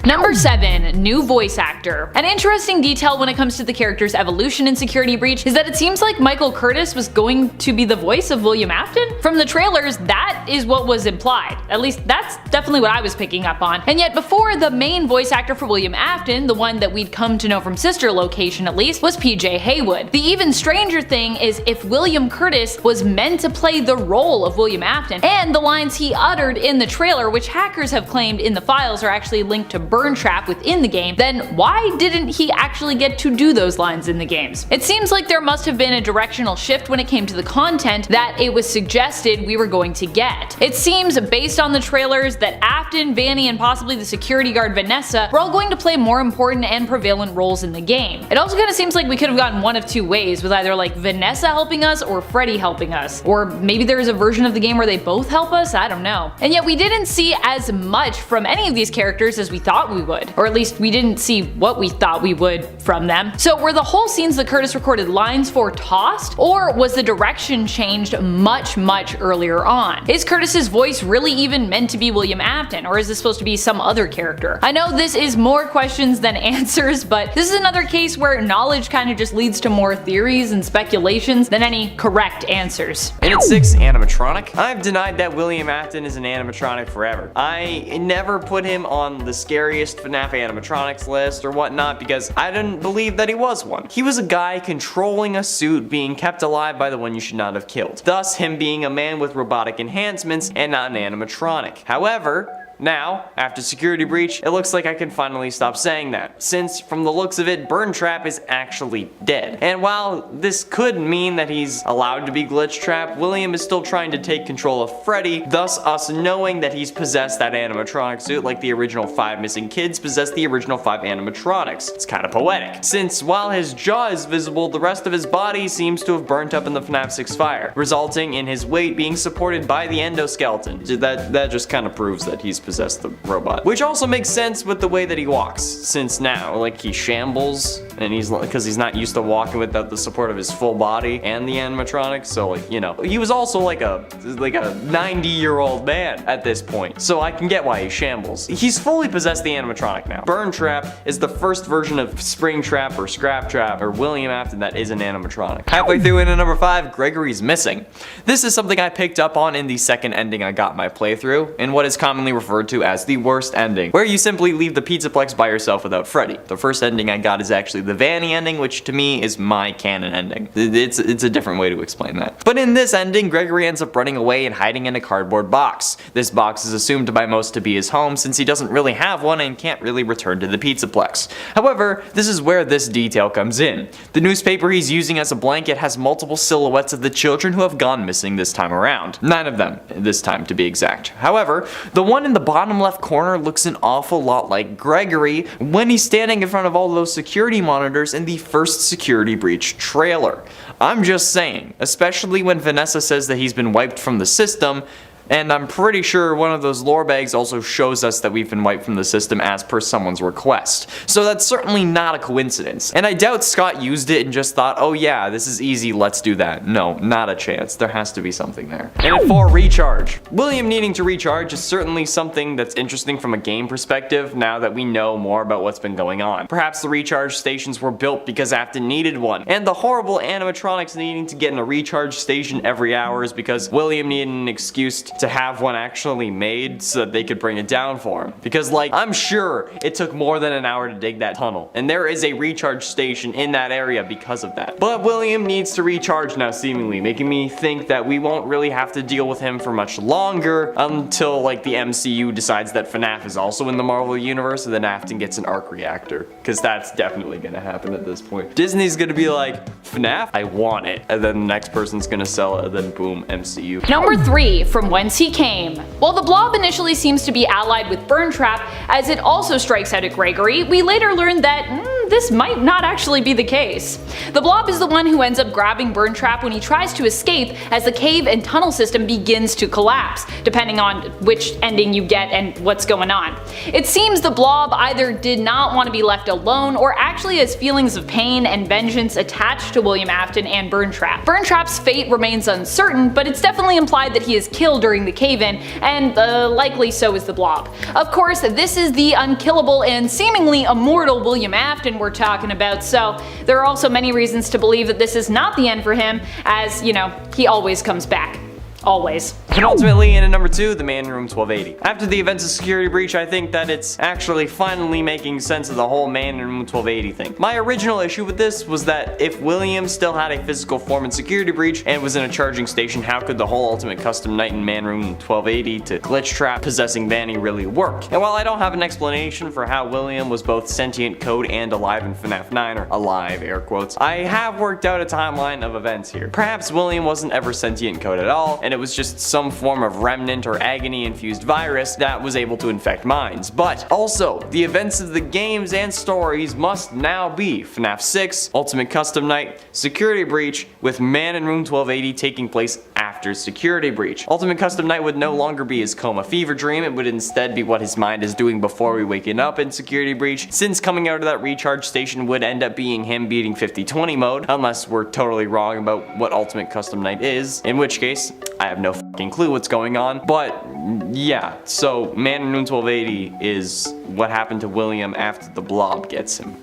Number 7. New voice actor. An interesting detail when it comes to the character's evolution in Security Breach is that it seems like Michael Curtis was going to be the voice of William Afton. From the trailers, that is what was implied. At least that's definitely what I was picking up on. And yet before, the main voice actor for William Afton, the one that we'd come to know from Sister Location at least, was PJ Haywood. The even stranger thing is if William Curtis was meant to play the role of William Afton, and the lines he uttered in the trailer, which hackers have claimed in the files are actually linked to Burn Trap within the game, then why didn't he actually get to do those lines in the games? It seems like there must have been a directional shift when it came to the content that it was suggested we were going to get. It seems, based on the trailers, that Afton, Vanny, and possibly the security guard Vanessa were all going to play more important and prevalent roles in the game. It also kind of seems like we could have gone one of two ways, with either like Vanessa helping us or Freddy helping us, or maybe there is a version of the game where they both help us, I don't know. And yet we didn't see as much from any of these characters as we thought we would, or at least we didn't see what we thought we would from them. So were the whole scenes that Curtis recorded lines for tossed, or was the direction changed much earlier on? Is Curtis's voice really even meant to be William Afton, or is this supposed to be some other character? I know this is more questions than answers, but this is another case where knowledge kind of just leads to more theories and speculations than any correct answers.
And at 6, animatronic. I've denied that William Afton is an animatronic forever. I never put him on the scariest FNAF animatronics list or whatnot because I didn't believe that he was one. He was a guy controlling a suit being kept alive by the one you should not have killed. Thus, him being a man with robotic enhancements and not an animatronic. However, now, after Security Breach, it looks like I can finally stop saying that, since from the looks of it, Burn Trap is actually dead. And while this could mean that he's allowed to be Glitchtrap, William is still trying to take control of Freddy, thus us knowing that he's possessed that animatronic suit like the original 5 missing kids possessed the original 5 animatronics. It's kinda poetic, since while his jaw is visible, the rest of his body seems to have burnt up in the FNAF 6 fire, resulting in his weight being supported by the endoskeleton. That just kinda proves that he's possess the robot. Which also makes sense with the way that he walks, since now, like, he shambles, and because he's not used to walking without the support of his full body and the animatronics, so, like, you know. He was also like a 90-year-old man at this point, so I can get why he shambles. He's fully possessed the animatronic now. Burn Trap is the first version of Springtrap or Scrap Trap or William Afton that is an animatronic. Halfway through into number 5, Gregory's missing. This is something I picked up on in the second ending I got in my playthrough, in what is commonly referred to as the worst ending, where you simply leave the Pizzaplex by yourself without Freddy. The first ending I got is actually the Vanny ending, which to me is my canon ending. It's a different way to explain that. But in this ending, Gregory ends up running away and hiding in a cardboard box. This box is assumed by most to be his home since he doesn't really have one and can't really return to the Pizzaplex. However, this is where this detail comes in. The newspaper he's using as a blanket has multiple silhouettes of the children who have gone missing this time around. 9 of them, this time to be exact. However, the one in the bottom left corner looks an awful lot like Gregory when he's standing in front of all those security monitors in the first Security Breach trailer. I'm just saying, especially when Vanessa says that he's been wiped from the system, And I'm pretty sure one of those lore bags also shows us that we've been wiped from the system as per someone's request. So that's certainly not a coincidence. And I doubt Scott used it and just thought, oh yeah, this is easy, let's do that. No, not a chance. There has to be something there. And at 4, recharge. William needing to recharge is certainly something that's interesting from a game perspective now that we know more about what's been going on. Perhaps the recharge stations were built because Afton needed one, and the horrible animatronics needing to get in a recharge station every hour is because William needed an excuse to have one actually made so that they could bring it down for him. Because like, I'm sure it took more than an hour to dig that tunnel, and there is a recharge station in that area because of that. But William needs to recharge now, seemingly, making me think that we won't really have to deal with him for much longer until like the MCU decides that FNAF is also in the Marvel universe, and then Afton gets an arc reactor, because that's definitely gonna happen at this point. Disney's gonna be like, FNAF, I want it, and then the next person's gonna sell it, and then boom, MCU.
Number 3, from whence he came. While the Blob initially seems to be allied with Burntrap, as it also strikes out at Gregory, we later learned that this might not actually be the case. The Blob is the one who ends up grabbing Burntrap when he tries to escape as the cave and tunnel system begins to collapse, depending on which ending you get and what's going on. It seems the Blob either did not want to be left alone or actually has feelings of pain and vengeance attached to William Afton and Burntrap. Burntrap's fate remains uncertain, but it's definitely implied that he is killed during the cave-in, and likely so is the Blob. Of course, this is the unkillable and seemingly immortal William Afton we're talking about, so there are also many reasons to believe that this is not the end for him, as, you know, he always comes back. Always.
And ultimately, in at number 2, the man in room 1280. After the events of Security Breach, I think that it's actually finally making sense of the whole man in room 1280 thing. My original issue with this was that if William still had a physical form in Security Breach and was in a charging station, how could the whole Ultimate Custom Night in man room 1280 to Glitchtrap possessing Vanny really work? And while I don't have an explanation for how William was both sentient code and alive in FNAF 9, or alive, air quotes, I have worked out a timeline of events here. Perhaps William wasn't ever sentient code at all, and it was just some form of remnant or agony-infused virus that was able to infect minds. But also, the events of the games and stories must now be FNAF 6, Ultimate Custom Night, Security Breach, with Man in Room 1280 taking place after Security Breach. Ultimate Custom Night would no longer be his coma fever dream, it would instead be what his mind is doing before we waking up in Security Breach, since coming out of that recharge station would end up being him beating 50-20 mode, unless we're totally wrong about what Ultimate Custom Night is, in which case, I have no fucking clue what's going on. But yeah, so Man in Room 1280 is what happened to William after the Blob gets him.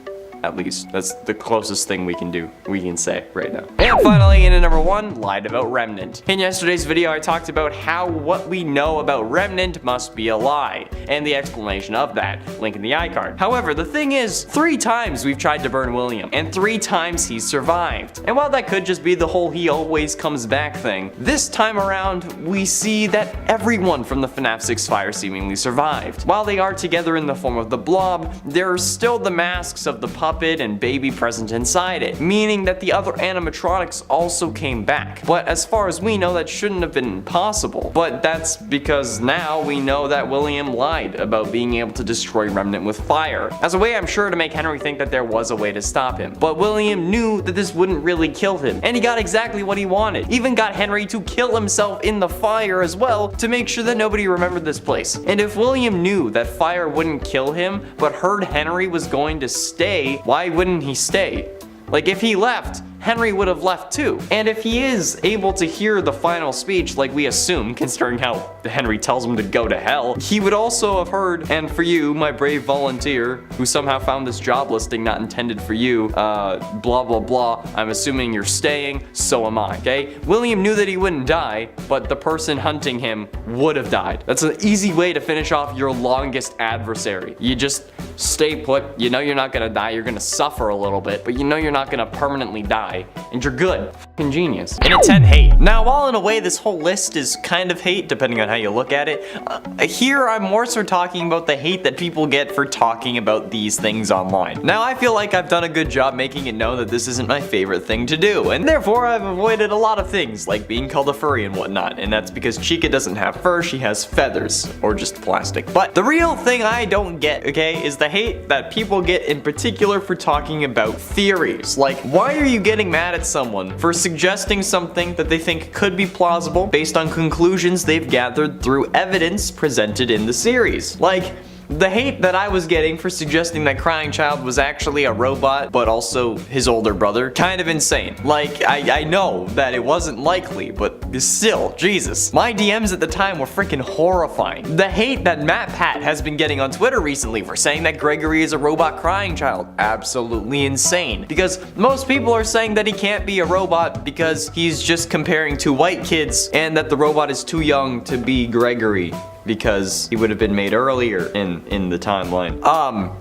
At least, that's the closest thing we can say right now. And finally, in at number 1, lied about Remnant. In yesterday's video, I talked about how what we know about Remnant must be a lie, and the explanation of that, link in the iCard. However, the thing is, 3 times we've tried to burn William, and 3 times he's survived. And while that could just be the whole he always comes back thing, this time around, we see that everyone from the FNAF 6 fire seemingly survived. While they are together in the form of the Blob, there are still the masks of the puppet and baby present inside it, meaning that the other animatronics also came back. But as far as we know, that shouldn't have been possible. But that's because now we know that William lied about being able to destroy Remnant with fire, as a way I'm sure to make Henry think that there was a way to stop him. But William knew that this wouldn't really kill him, and he got exactly what he wanted. Even got Henry to kill himself in the fire as well, to make sure that nobody remembered this place. And if William knew that fire wouldn't kill him, but heard Henry was going to stay, why wouldn't he stay? Like, if he left, Henry would have left too. And if he is able to hear the final speech, like we assume, considering how Henry tells him to go to hell, he would also have heard, and for you, my brave volunteer, who somehow found this job listing not intended for you, blah blah blah, I'm assuming you're staying, so am I, okay? William knew that he wouldn't die, but the person hunting him would have died. That's an easy way to finish off your longest adversary. You just stay put, you know you're not gonna die, you're gonna suffer a little bit, but you know you're not gonna permanently die, and you're good. Fucking genius. In at 10, hate. Now, while in a way this whole list is kind of hate, depending on how you look at it, here I'm more so talking about the hate that people get for talking about these things online. Now, I feel like I've done a good job making it known that this isn't my favorite thing to do, and therefore I've avoided a lot of things, like being called a furry and whatnot, and that's because Chica doesn't have fur, she has feathers, or just plastic. But the real thing I don't get, okay, is the hate that people get in particular for talking about theories. Like, why are you getting getting mad at someone for suggesting something that they think could be plausible based on conclusions they've gathered through evidence presented in the series. Like, the hate that I was getting for suggesting that Crying Child was actually a robot, but also his older brother, kind of insane. Like, I know that it wasn't likely, but still, Jesus. My DMs at the time were freaking horrifying. The hate that Matt Pat has been getting on Twitter recently for saying that Gregory is a robot Crying Child, absolutely insane. Because most people are saying that he can't be a robot because he's just comparing two white kids, and that the robot is too young to be Gregory, because he would have been made earlier in the timeline.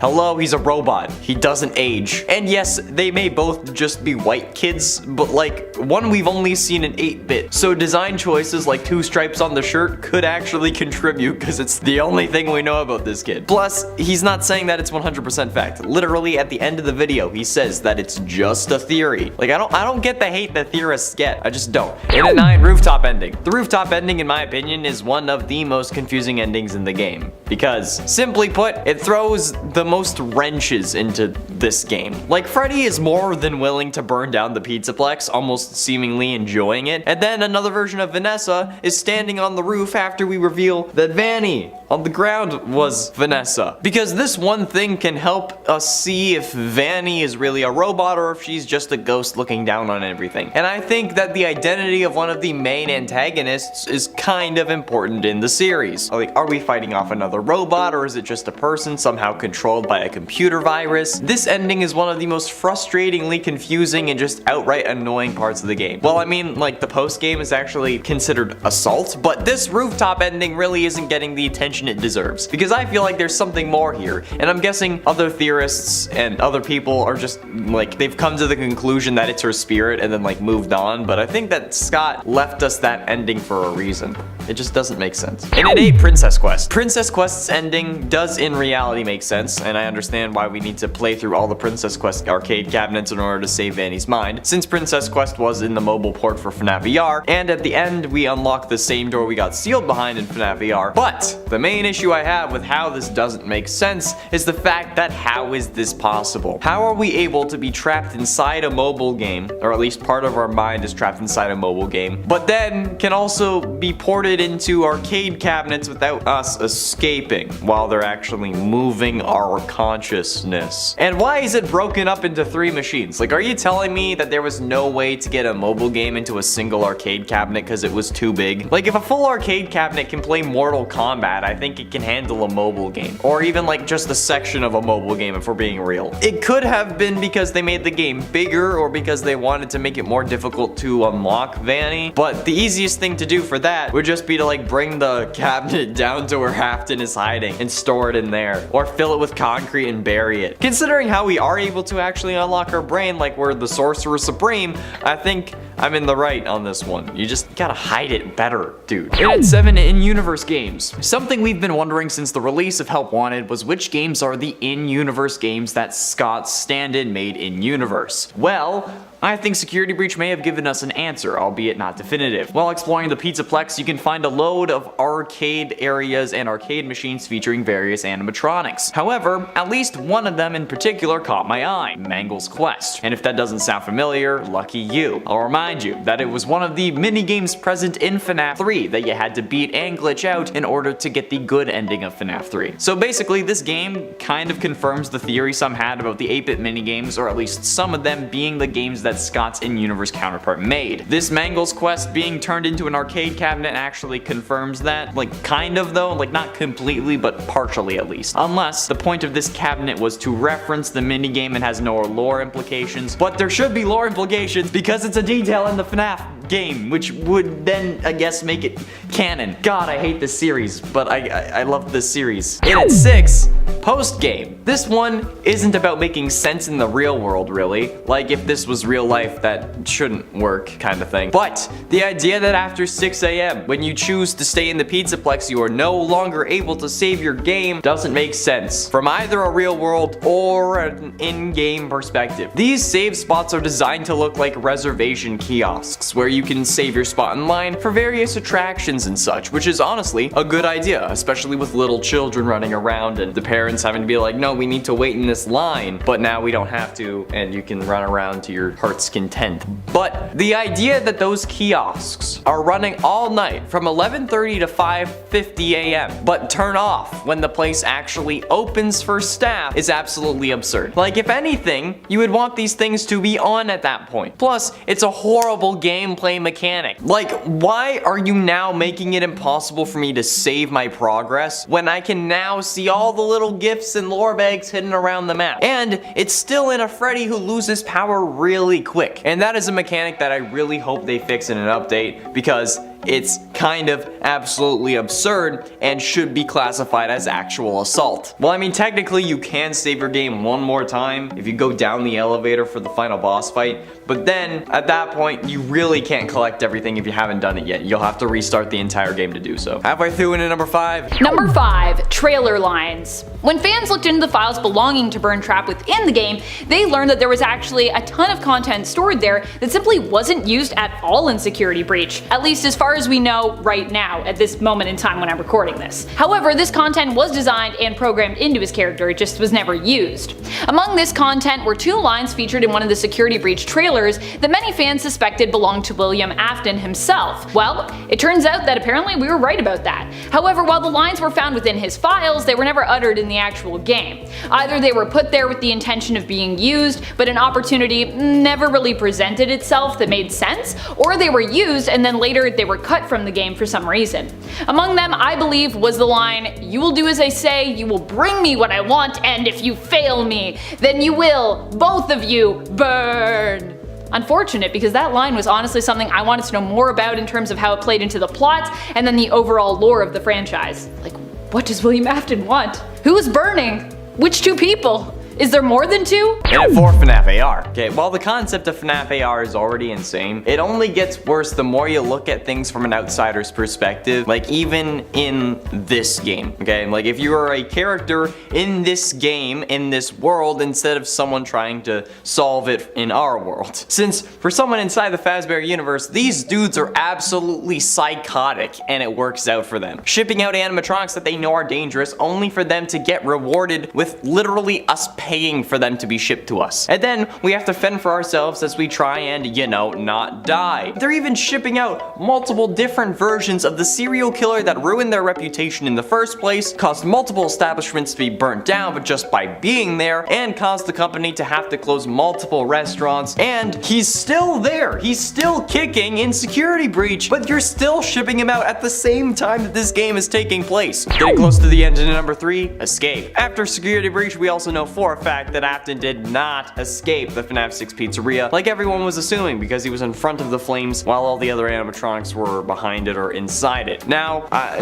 Hello, he's a robot. He doesn't age. And yes, they may both just be white kids, but like, one we've only seen in 8-bit. So design choices like 2 stripes on the shirt could actually contribute, because it's the only thing we know about this kid. Plus, he's not saying that it's 100% fact. Literally, at the end of the video, he says that it's just a theory. Like, I don't get the hate that theorists get. I just don't. And at 9, Rooftop ending. The Rooftop ending, in my opinion, is one of the most confusing endings in the game, because simply put, it throws the most wrenches into this game. Like, Freddy is more than willing to burn down the Pizzaplex, almost seemingly enjoying it, and then another version of Vanessa is standing on the roof after we reveal that Vanny on the ground was Vanessa. Because this one thing can help us see if Vanny is really a robot or if she's just a ghost looking down on everything. And I think that the identity of one of the main antagonists is kind of important in the series. Like, are we fighting off another robot, or is it just a person somehow controlled by a computer virus? This ending is one of the most frustratingly confusing and just outright annoying parts of the game. Well, I mean, like, the post game is actually considered assault, but this Rooftop ending really isn't getting the attention it deserves, because I feel like there's something more here, and I'm guessing other theorists and other people are just like, they've come to the conclusion that it's her spirit and then like moved on, but I think that Scott left us that ending for a reason. It just doesn't make sense. And at 8, Princess Quest. Princess Quest's ending does in reality make sense, and I understand why we need to play through all the Princess Quest arcade cabinets in order to save Vanny's mind, since Princess Quest was in the mobile port for FNAF AR, and at the end we unlock the same door we got sealed behind in FNAF AR. But the main issue I have with how this doesn't make sense is the fact that how is this possible? How are we able to be trapped inside a mobile game, or at least part of our mind is trapped inside a mobile game, but then can also be ported into arcade cabinets without us escaping while they're actually moving our consciousness? And why is it broken up into 3 machines? Like, are you telling me that there was no way to get a mobile game into a single arcade cabinet because it was too big? Like, if a full arcade cabinet can play Mortal Kombat, I think it can handle a mobile game, or even like just a section of a mobile game if we're being real. It could have been because they made the game bigger, or because they wanted to make it more difficult to unlock Vanny, but the easiest thing to do for that would just be to like bring the cabinet down to where Afton is hiding and store it in there, or fill it with concrete and bury it. Considering how we are able to actually unlock our brain like we're the Sorcerer Supreme, I think I'm in the right on this one. You just gotta hide it better, dude. And at 7, in-universe games. Something we've been wondering since the release of Help Wanted was which games are the in-universe games that Scott's stand-in made in-universe. Well, I think Security Breach may have given us an answer, albeit not definitive. While exploring the Pizzaplex, you can find a load of arcade areas and arcade machines featuring various animatronics. However, at least one of them in particular caught my eye, Mangle's Quest. And if that doesn't sound familiar, lucky you. I'll remind you that it was one of the mini-games present in FNAF 3 that you had to beat and glitch out in order to get the good ending of FNAF 3. So basically, this game kind of confirms the theory some had about the 8-bit mini-games, or at least some of them being the games that Scott's in-universe counterpart made. This Mangle's Quest being turned into an arcade cabinet actually confirms that. Like, kind of though, like not completely, but partially at least. Unless the point of this cabinet was to reference the minigame and has no lore implications. But there should be lore implications because it's a detail in the FNAF game, which would then, I guess, make it canon. God, I hate this series, but I love this series. And at 6, post-game. This one isn't about making sense in the real world, really. Like, if this was real life, that shouldn't work, kind of thing. But the idea that after 6 AM, when you choose to stay in the Pizzaplex, you are no longer able to save your game doesn't make sense from either a real world or an in-game perspective. These save spots are designed to look like reservation kiosks, where you can save your spot in line for various attractions and such, which is honestly a good idea, especially with little children running around and the parents having to be like, no, we need to wait in this line, but now we don't have to, and you can run around to your heart's content. But the idea that those kiosks are running all night from 11:30 to 5:50 a.m. but turn off when the place actually opens for staff is absolutely absurd. Like, if anything, you would want these things to be on at that point. Plus, it's a horrible gameplay mechanic. Like, why are you now making it impossible for me to save my progress when I can now see all the little gifts and lore bags hidden around the map? And it's still in a Freddy who loses power really quick. And that is a mechanic that I really hope they fix in an update, because it's kind of absolutely absurd and should be classified as actual assault. Well, I mean, technically you can save your game one more time if you go down the elevator for the final boss fight, but then at that point you really can't collect everything if you haven't done it yet. You'll have to restart the entire game to do so. Halfway through into number 5.
Number 5, trailer lines. When fans looked into the files belonging to Burn Trap within the game, they learned that there was actually a ton of content stored there that simply wasn't used at all in Security Breach, at least as far as we know right now at this moment in time when I'm recording this. However, this content was designed and programmed into his character, it just was never used. Among this content were 2 lines featured in one of the Security Breach trailers that many fans suspected belonged to William Afton himself. Well, it turns out that apparently we were right about that. However, while the lines were found within his files, they were never uttered in the actual game. Either they were put there with the intention of being used, but an opportunity never really presented itself that made sense, or they were used and then later they were cut from the game for some reason. Among them, I believe, was the line, "You will do as I say, you will bring me what I want, and if you fail me, then you will, both of you, burn." Unfortunate, because that line was honestly something I wanted to know more about in terms of how it played into the plot and then the overall lore of the franchise. Like, what does William Afton want? Who is burning? Which 2 people? Is there more than 2?
And at 4, FNAF AR. Okay, while the concept of FNAF AR is already insane, it only gets worse the more you look at things from an outsider's perspective, like even in this game, okay? Like, if you are a character in this game, in this world, instead of someone trying to solve it in our world. Since, for someone inside the Fazbear universe, these dudes are absolutely psychotic, and it works out for them. Shipping out animatronics that they know are dangerous, only for them to get rewarded with literally us paying for them to be shipped to us. And then we have to fend for ourselves as we try and, you know, not die. They're even shipping out multiple different versions of the serial killer that ruined their reputation in the first place, caused multiple establishments to be burnt down but just by being there, and caused the company to have to close multiple restaurants, and he's still there. He's still kicking in Security Breach, but you're still shipping him out at the same time that this game is taking place. Getting close to the end in number 3, Escape. After Security Breach, we also know for a fact that Afton did not escape the FNAF 6 pizzeria like everyone was assuming, because he was in front of the flames while all the other animatronics were behind it or inside it. Now,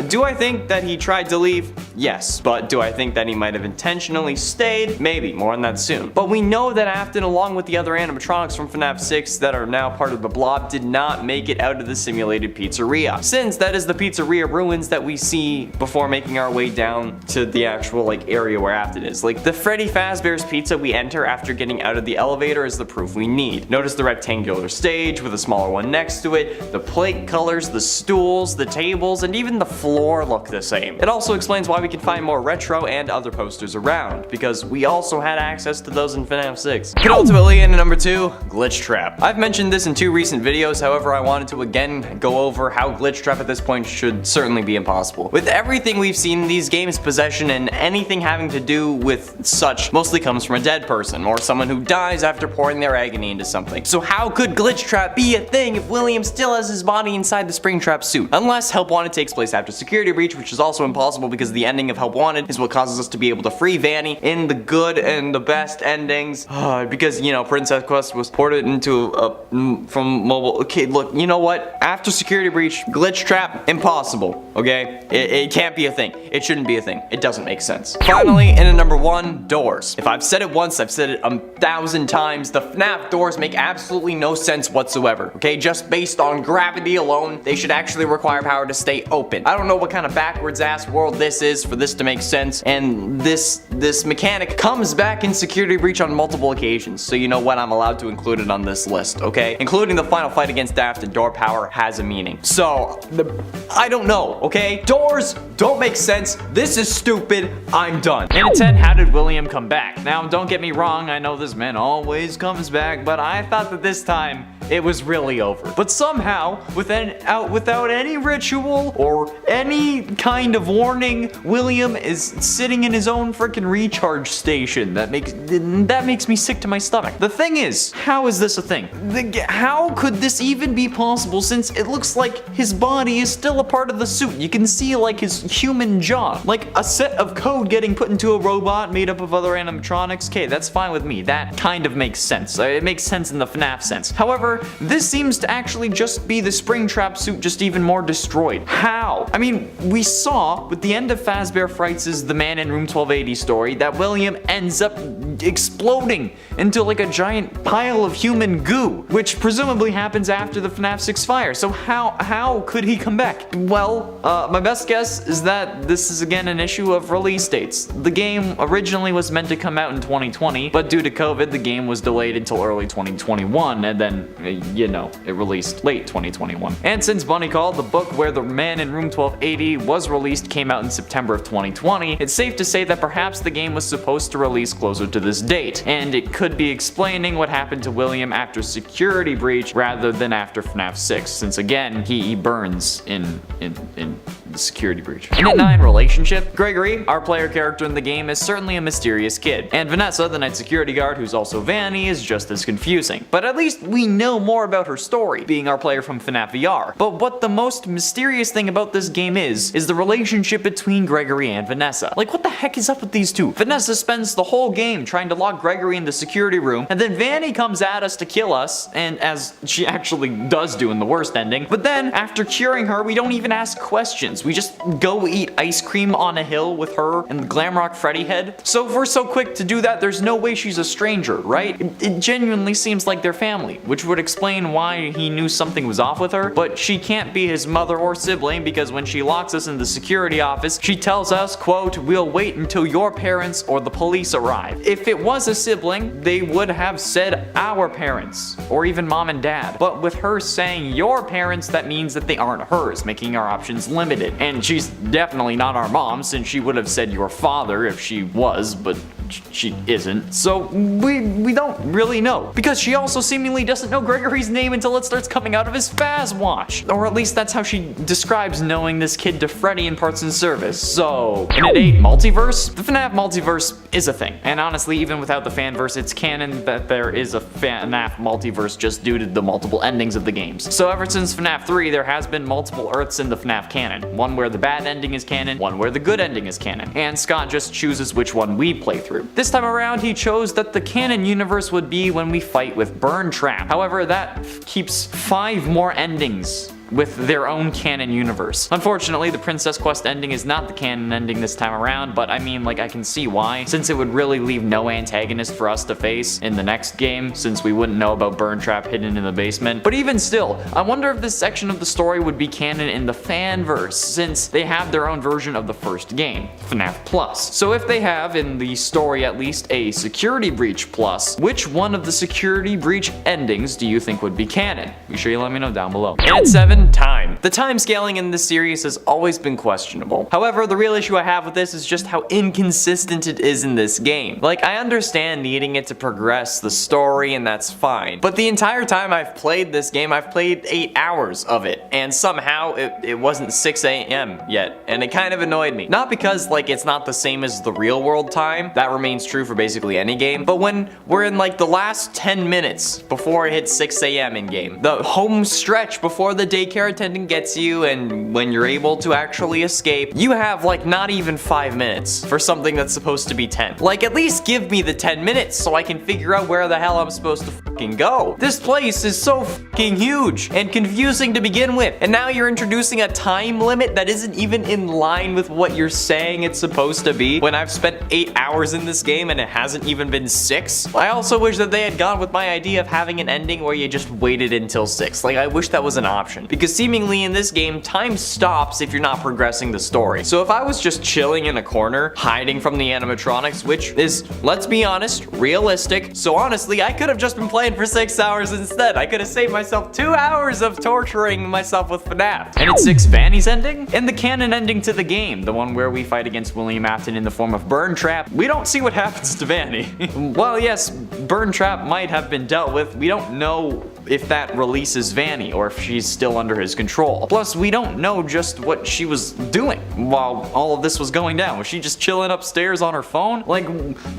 do I think that he tried to leave? Yes. But do I think that he might have intentionally stayed? Maybe. More on that soon. But we know that Afton, along with the other animatronics from FNAF 6 that are now part of the Blob, did not make it out of the simulated pizzeria, since that is the pizzeria ruins that we see before making our way down to the actual like area where Afton is. Like, the Freddy Fazbear's pizza we enter after getting out of the elevator is the proof we need. Notice the rectangular stage with a smaller one next to it, the plate colors, the stools, the tables, and even the floor look the same. It also explains why we can find more retro and other posters around, because we also had access to those in FNAF 6. But ultimately, in number 2, Glitchtrap. I've mentioned this in 2 recent videos, however I wanted to again go over how Glitchtrap at this point should certainly be impossible. With everything we've seen in these games, possession and anything having to do with such mostly comes from a dead person, or someone who dies after pouring their agony into something. So how could Glitchtrap be a thing if William still has his body inside the Springtrap suit? Unless Help Wanted takes place after Security Breach, which is also impossible because the ending of Help Wanted is what causes us to be able to free Vanny in the good and the best endings. Because, you know, Princess Quest was ported into from mobile. Okay, look, you know what? After Security Breach, Glitchtrap, impossible, okay? It can't be a thing. It shouldn't be a thing. It doesn't make sense. Finally, in at number 1, doors. If I've said it once, I've said it 1,000 times. The FNAF doors make absolutely no sense whatsoever, okay? Just based on gravity alone, they should actually require power to stay open. I don't know what kind of backwards ass world this is for this to make sense, and this mechanic comes back in Security Breach on multiple occasions, so you know what, I'm allowed to include it on this list, okay? Including the final fight against Afton, door power has a meaning. So, I don't know, okay? Doors don't make sense. This is stupid. I'm done. And at 10, how did William come back? Now, don't get me wrong, I know this man always comes back, but I thought that this time it was really over. But somehow, without any ritual or any kind of warning, William is sitting in his own freaking recharge station. That makes me sick to my stomach. The thing is, how is this a thing? How could this even be possible, since it looks like his body is still a part of the suit? You can see like his human jaw, like a set of code getting put into a robot made up of other animatronics. Okay, that's fine with me. That kind of makes sense. It makes sense in the FNAF sense. However, this seems to actually just be the Springtrap suit, just even more destroyed. How? I mean, we saw with the end of Fazbear Frights' The Man in Room 1280 story that William ends up exploding into like a giant pile of human goo, which presumably happens after the FNAF 6 fire. So how could he come back? Well, my best guess is that this is again an issue of release dates. The game originally was meant to come out in 2020, but due to COVID, the game was delayed until early 2021, and then, you know, it released late 2021. And since Bunny called the book where The Man in Room 1280 was released came out in September of 2020, it's safe to say that perhaps the game was supposed to release closer to this date, and it could be explaining what happened to William after Security Breach rather than after FNAF 6, since again, he burns in the Security Breach. In a 9 relationship, Gregory, our player character in the game, is certainly a mysterious kid, and Vanessa, the night security guard who's also Vanny, is just as confusing. But at least we know more about her story, being our player from FNAF AR. But what the most mysterious thing about this game is the relationship between Gregory and Vanessa. Like, what the heck is up with these two? Vanessa spends the whole game trying to lock Gregory in the security room, and then Vanny comes at us to kill us, and as she actually does do in the worst ending. But then, after curing her, we don't even ask questions. We just go eat ice cream on a hill with her and the Glamrock Freddy head. So if we're so quick to do that, there's no way she's a stranger, right? It genuinely seems like they're family, which would explain why he knew something was off with her, but she can't be his mother or sibling because when she locks us in the security office, she tells us, quote, "We'll wait until your parents or the police arrive." If it was a sibling, they would have said our parents, or even mom and dad. But with her saying your parents, that means that they aren't hers, making our options limited. And she's definitely not our mom, since she would have said your father if she was, but she isn't. So we don't really know, because she also seemingly doesn't know Gregory's name until it starts coming out of his Faz watch. Or at least that's how she describes knowing this kid to Freddy in Parts and Service. So, and at 8, Multiverse? The FNAF Multiverse is a thing. And honestly, even without the Fanverse, it's canon that there is a FNAF Multiverse just due to the multiple endings of the games. So ever since FNAF 3, there has been multiple Earths in the FNAF canon. One where the bad ending is canon, one where the good ending is canon. And Scott just chooses which one we play through. This time around, he chose that the canon universe would be when we fight with Burn-Trap. However, that keeps 5 more endings with their own canon universe. Unfortunately, the Princess Quest ending is not the canon ending this time around, but I mean, like, I can see why, since it would really leave no antagonist for us to face in the next game, since we wouldn't know about Burn-Trap hidden in the basement. But even still, I wonder if this section of the story would be canon in the Fanverse, since they have their own version of the first game, FNAF Plus. So if they have, in the story at least, a Security Breach Plus, which one of the Security Breach endings do you think would be canon? Be sure you let me know down below. And at 7, time. The time scaling in this series has always been questionable. However, the real issue I have with this is just how inconsistent it is in this game. Like, I understand needing it to progress the story, and that's fine. But the entire time I've played this game, I've played 8 hours of it, and somehow it wasn't 6 AM yet, and it kind of annoyed me. Not because, like, it's not the same as the real world time, that remains true for basically any game, but when we're in, like, the last 10 minutes before it hits 6 AM in game, the home stretch before the daycare daycare attendant gets you, and when you're able to actually escape, you have like not even 5 minutes for something that's supposed to be 10. Like, at least give me the 10 minutes so I can figure out where the hell I'm supposed to fucking go. This place is so fucking huge and confusing to begin with, and now you're introducing a time limit that isn't even in line with what you're saying it's supposed to be when I've spent 8 hours in this game and it hasn't even been 6. I also wish that they had gone with my idea of having an ending where you just waited until 6. Like, I wish that was an option, because seemingly in this game, time stops if you're not progressing the story. So if I was just chilling in a corner, hiding from the animatronics, which is, let's be honest, realistic, so honestly, I could have just been playing for 6 hours instead. I could have saved myself 2 hours of torturing myself with FNAF. And it's 6 Vanny's ending? And the canon ending to the game, the one where we fight against William Afton in the form of Burn-Trap, we don't see what happens to Vanny. Well, yes, Burn-Trap might have been dealt with. We don't know if that releases Vanny or if she's still under his control. Plus, we don't know just what she was doing while all of this was going down. Was she just chilling upstairs on her phone? Like,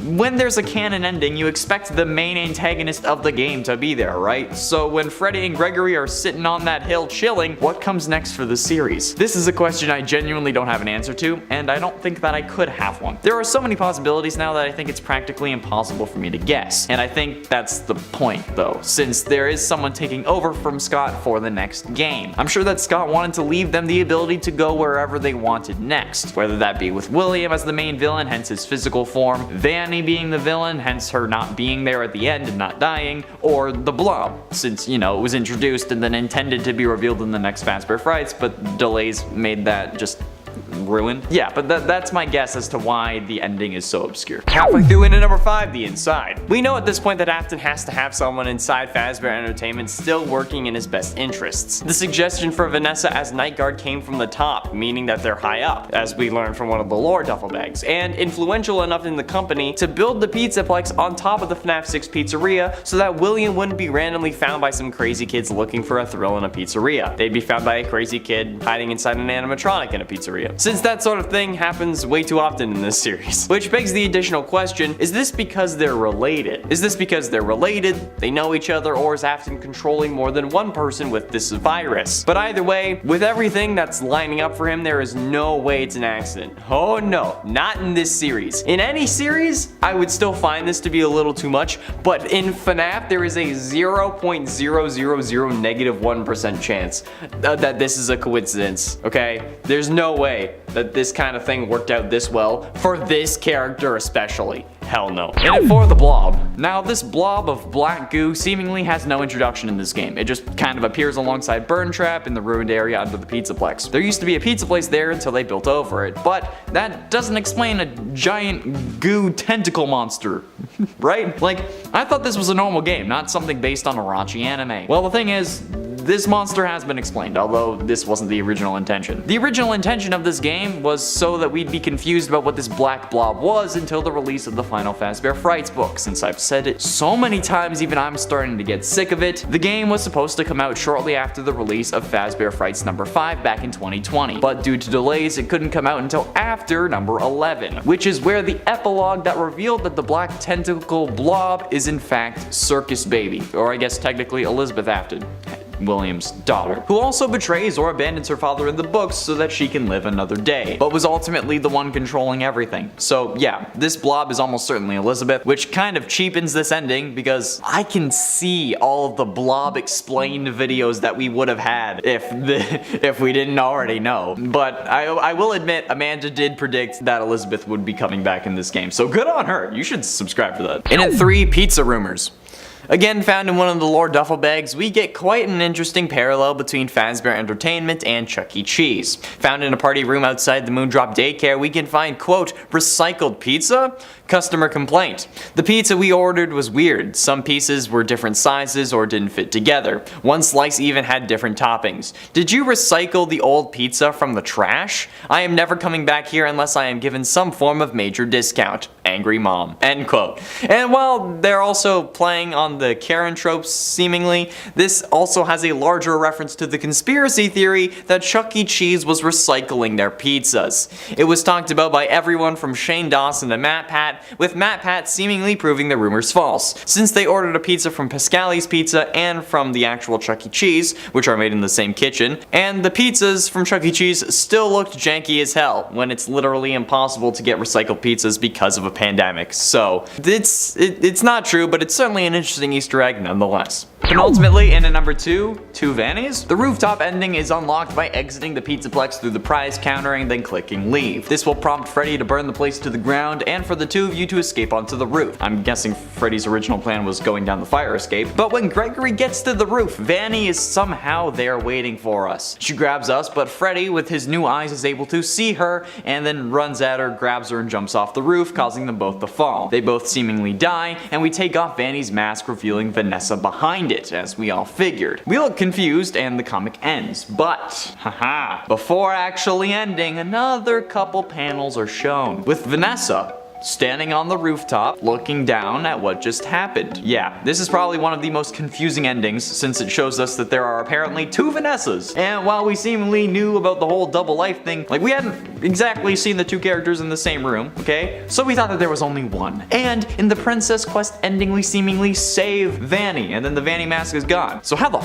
when there's a canon ending, you expect the main antagonist of the game to be there, right? So when Freddy and Gregory are sitting on that hill chilling, what comes next for the series? This is a question I genuinely don't have an answer to, and I don't think that I could have one. There are so many possibilities now that I think it's practically impossible for me to guess. And I think that's the point, though, since there is someone taking over from Scott for the next game. I'm sure that Scott wanted to leave them the ability to go wherever they wanted next, whether that be with William as the main villain, hence his physical form, Vanny being the villain, hence her not being there at the end and not dying, or the Blob, since, you know, it was introduced and then intended to be revealed in the next Fazbear Frights, but delays made that just ruined. Yeah, but that's my guess as to why the ending is so obscure. Halfway through into number 5, the inside. We know at this point that Afton has to have someone inside Fazbear Entertainment still working in his best interests. The suggestion for Vanessa as night guard came from the top, meaning that they're high up, as we learned from one of the lore duffel bags, and influential enough in the company to build the Pizzaplex on top of the FNAF 6 Pizzeria so that William wouldn't be randomly found by some crazy kids looking for a thrill in a pizzeria. They'd be found by a crazy kid hiding inside an animatronic in a pizzeria. Since that sort of thing happens way too often in this series. Which begs the additional question, is this because they're related? Is this because they're related, they know each other, or is Afton controlling more than one person with this virus? But either way, with everything that's lining up for him, there is no way it's an accident. Oh no, not in this series. In any series, I would still find this to be a little too much, but in FNAF, there is a 0.000 negative 1% chance that this is a coincidence, okay? There's no way that this kind of thing worked out this well for this character especially. Hell no. And for the Blob. Now, this blob of black goo seemingly has no introduction in this game. It just kind of appears alongside Burn-Trap in the ruined area under the Pizzaplex. There used to be a pizza place there until they built over it, but that doesn't explain a giant goo tentacle monster, right? Like, I thought this was a normal game, not something based on a raunchy anime. Well, the thing is, this monster has been explained, although this wasn't the original intention. The original intention of this game was so that we'd be confused about what this black blob was until the release of the final Fazbear Frights book. Since I've said it so many times, even I'm starting to get sick of it. The game was supposed to come out shortly after the release of Fazbear Frights number 5 back in 2020, but due to delays, it couldn't come out until after number 11, which is where the epilogue that revealed that the black tentacle blob is in fact Circus Baby, or I guess technically Elizabeth Afton, William's daughter, who also betrays or abandons her father in the books so that she can live another day, but was ultimately the one controlling everything. So yeah, this blob is almost certainly Elizabeth, which kind of cheapens this ending because I can see all of the Blob explained videos that we would have had if we didn't already know. But I will admit, Amanda did predict that Elizabeth would be coming back in this game, so good on her. You should subscribe to that. And at 3, pizza rumors. Again, found in one of the lore duffel bags, we get quite an interesting parallel between Fazbear Entertainment and Chuck E. Cheese. Found in a party room outside the Moondrop Daycare, we can find, quote, recycled pizza? Customer complaint. The pizza we ordered was weird. Some pieces were different sizes or didn't fit together. One slice even had different toppings. Did you recycle the old pizza from the trash? I am never coming back here unless I am given some form of major discount. Angry mom. End quote. And while they're also playing on the Karen tropes, seemingly, this also has a larger reference to the conspiracy theory that Chuck E. Cheese was recycling their pizzas. It was talked about by everyone from Shane Dawson to Matt Pat Pat, with Pat seemingly proving the rumors false, since they ordered a pizza from Pascali's Pizza and from the actual Chuck E. Cheese, which are made in the same kitchen, and the pizzas from Chuck E. Cheese still looked janky as hell, when it's literally impossible to get recycled pizzas because of a pandemic. So, it's not true, but it's certainly an interesting Easter egg nonetheless. Penultimately, in at number 2, two Vannies, the rooftop ending is unlocked by exiting the Pizzaplex through the prize counter and then clicking leave. This will prompt Freddy to burn the place to the ground and for the two of you to escape onto the roof. I'm guessing Freddy's original plan was going down the fire escape, but when Gregory gets to the roof, Vanny is somehow there waiting for us. She grabs us, but Freddy with his new eyes is able to see her and then runs at her, grabs her and jumps off the roof, causing them both to fall. They both seemingly die, and we take off Vanny's mask, revealing Vanessa behind it, as we all figured. We look confused and the comic ends, but before actually ending, another couple panels are shown with Vanessa standing on the rooftop, looking down at what just happened. Yeah, this is probably one of the most confusing endings, since it shows us that there are apparently two Vanessas. And while we seemingly knew about the whole double life thing, like we hadn't exactly seen the two characters in the same room, okay? So we thought that there was only one. And in the Princess Quest ending, we seemingly save Vanny, and then the Vanny mask is gone. So how the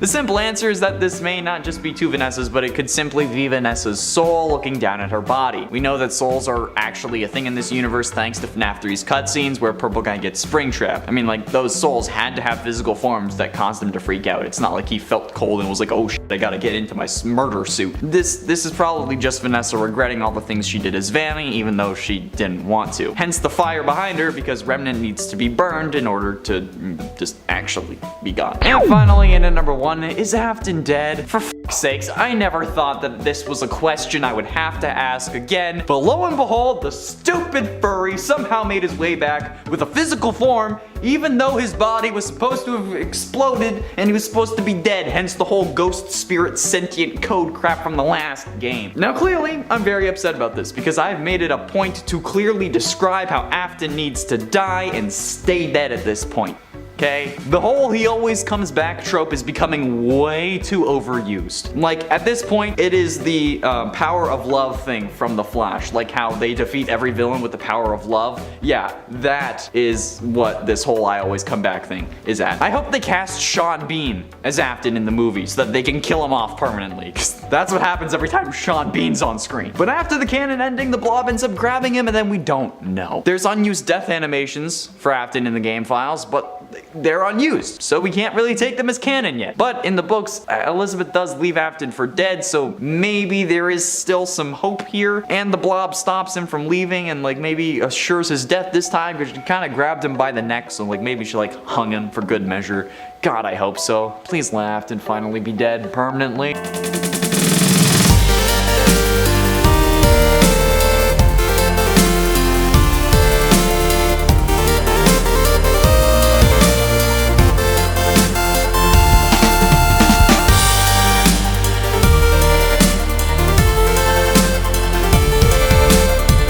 The simple answer is that this may not just be two Vanessas, but it could simply be Vanessa's soul looking down at her body. We know that souls are actually a thing in this universe thanks to FNAF 3's cutscenes where Purple Guy gets Springtrap. I mean, like, those souls had to have physical forms that caused him to freak out. It's not like he felt cold and was like, oh shit, I gotta get into my murder suit. This is probably just Vanessa regretting all the things she did as Vanny, even though she didn't want to. Hence the fire behind her, because Remnant needs to be burned in order to just actually be gone. And finally, in at number 1, is Afton dead? For f***'s sakes, I never thought that this was a question I would have to ask again, but lo and behold, the stupid furry somehow made his way back with a physical form, even though his body was supposed to have exploded and he was supposed to be dead, hence the whole ghost spirit sentient code crap from the last game. Now clearly, I'm very upset about this, because I've made it a point to clearly describe how Afton needs to die and stay dead at this point. Okay? The whole he always comes back trope is becoming way too overused. Like, at this point, it is the power of love thing from The Flash. Like how they defeat every villain with the power of love. Yeah, that is what this whole I always come back thing is at. I hope they cast Sean Bean as Afton in the movie so that they can kill him off permanently. 'Cause that's what happens every time Sean Bean's on screen. But after the canon ending, the Blob ends up grabbing him and then we don't know. There's unused death animations for Afton in the game files, but they're unused, so we can't really take them as canon yet. But in the books, Elizabeth does leave Afton for dead, so maybe there is still some hope here, and the Blob stops him from leaving and like maybe assures his death this time because she kind of grabbed him by the neck, so like maybe she like hung him for good measure. God, I hope so. Please let Afton finally be dead permanently.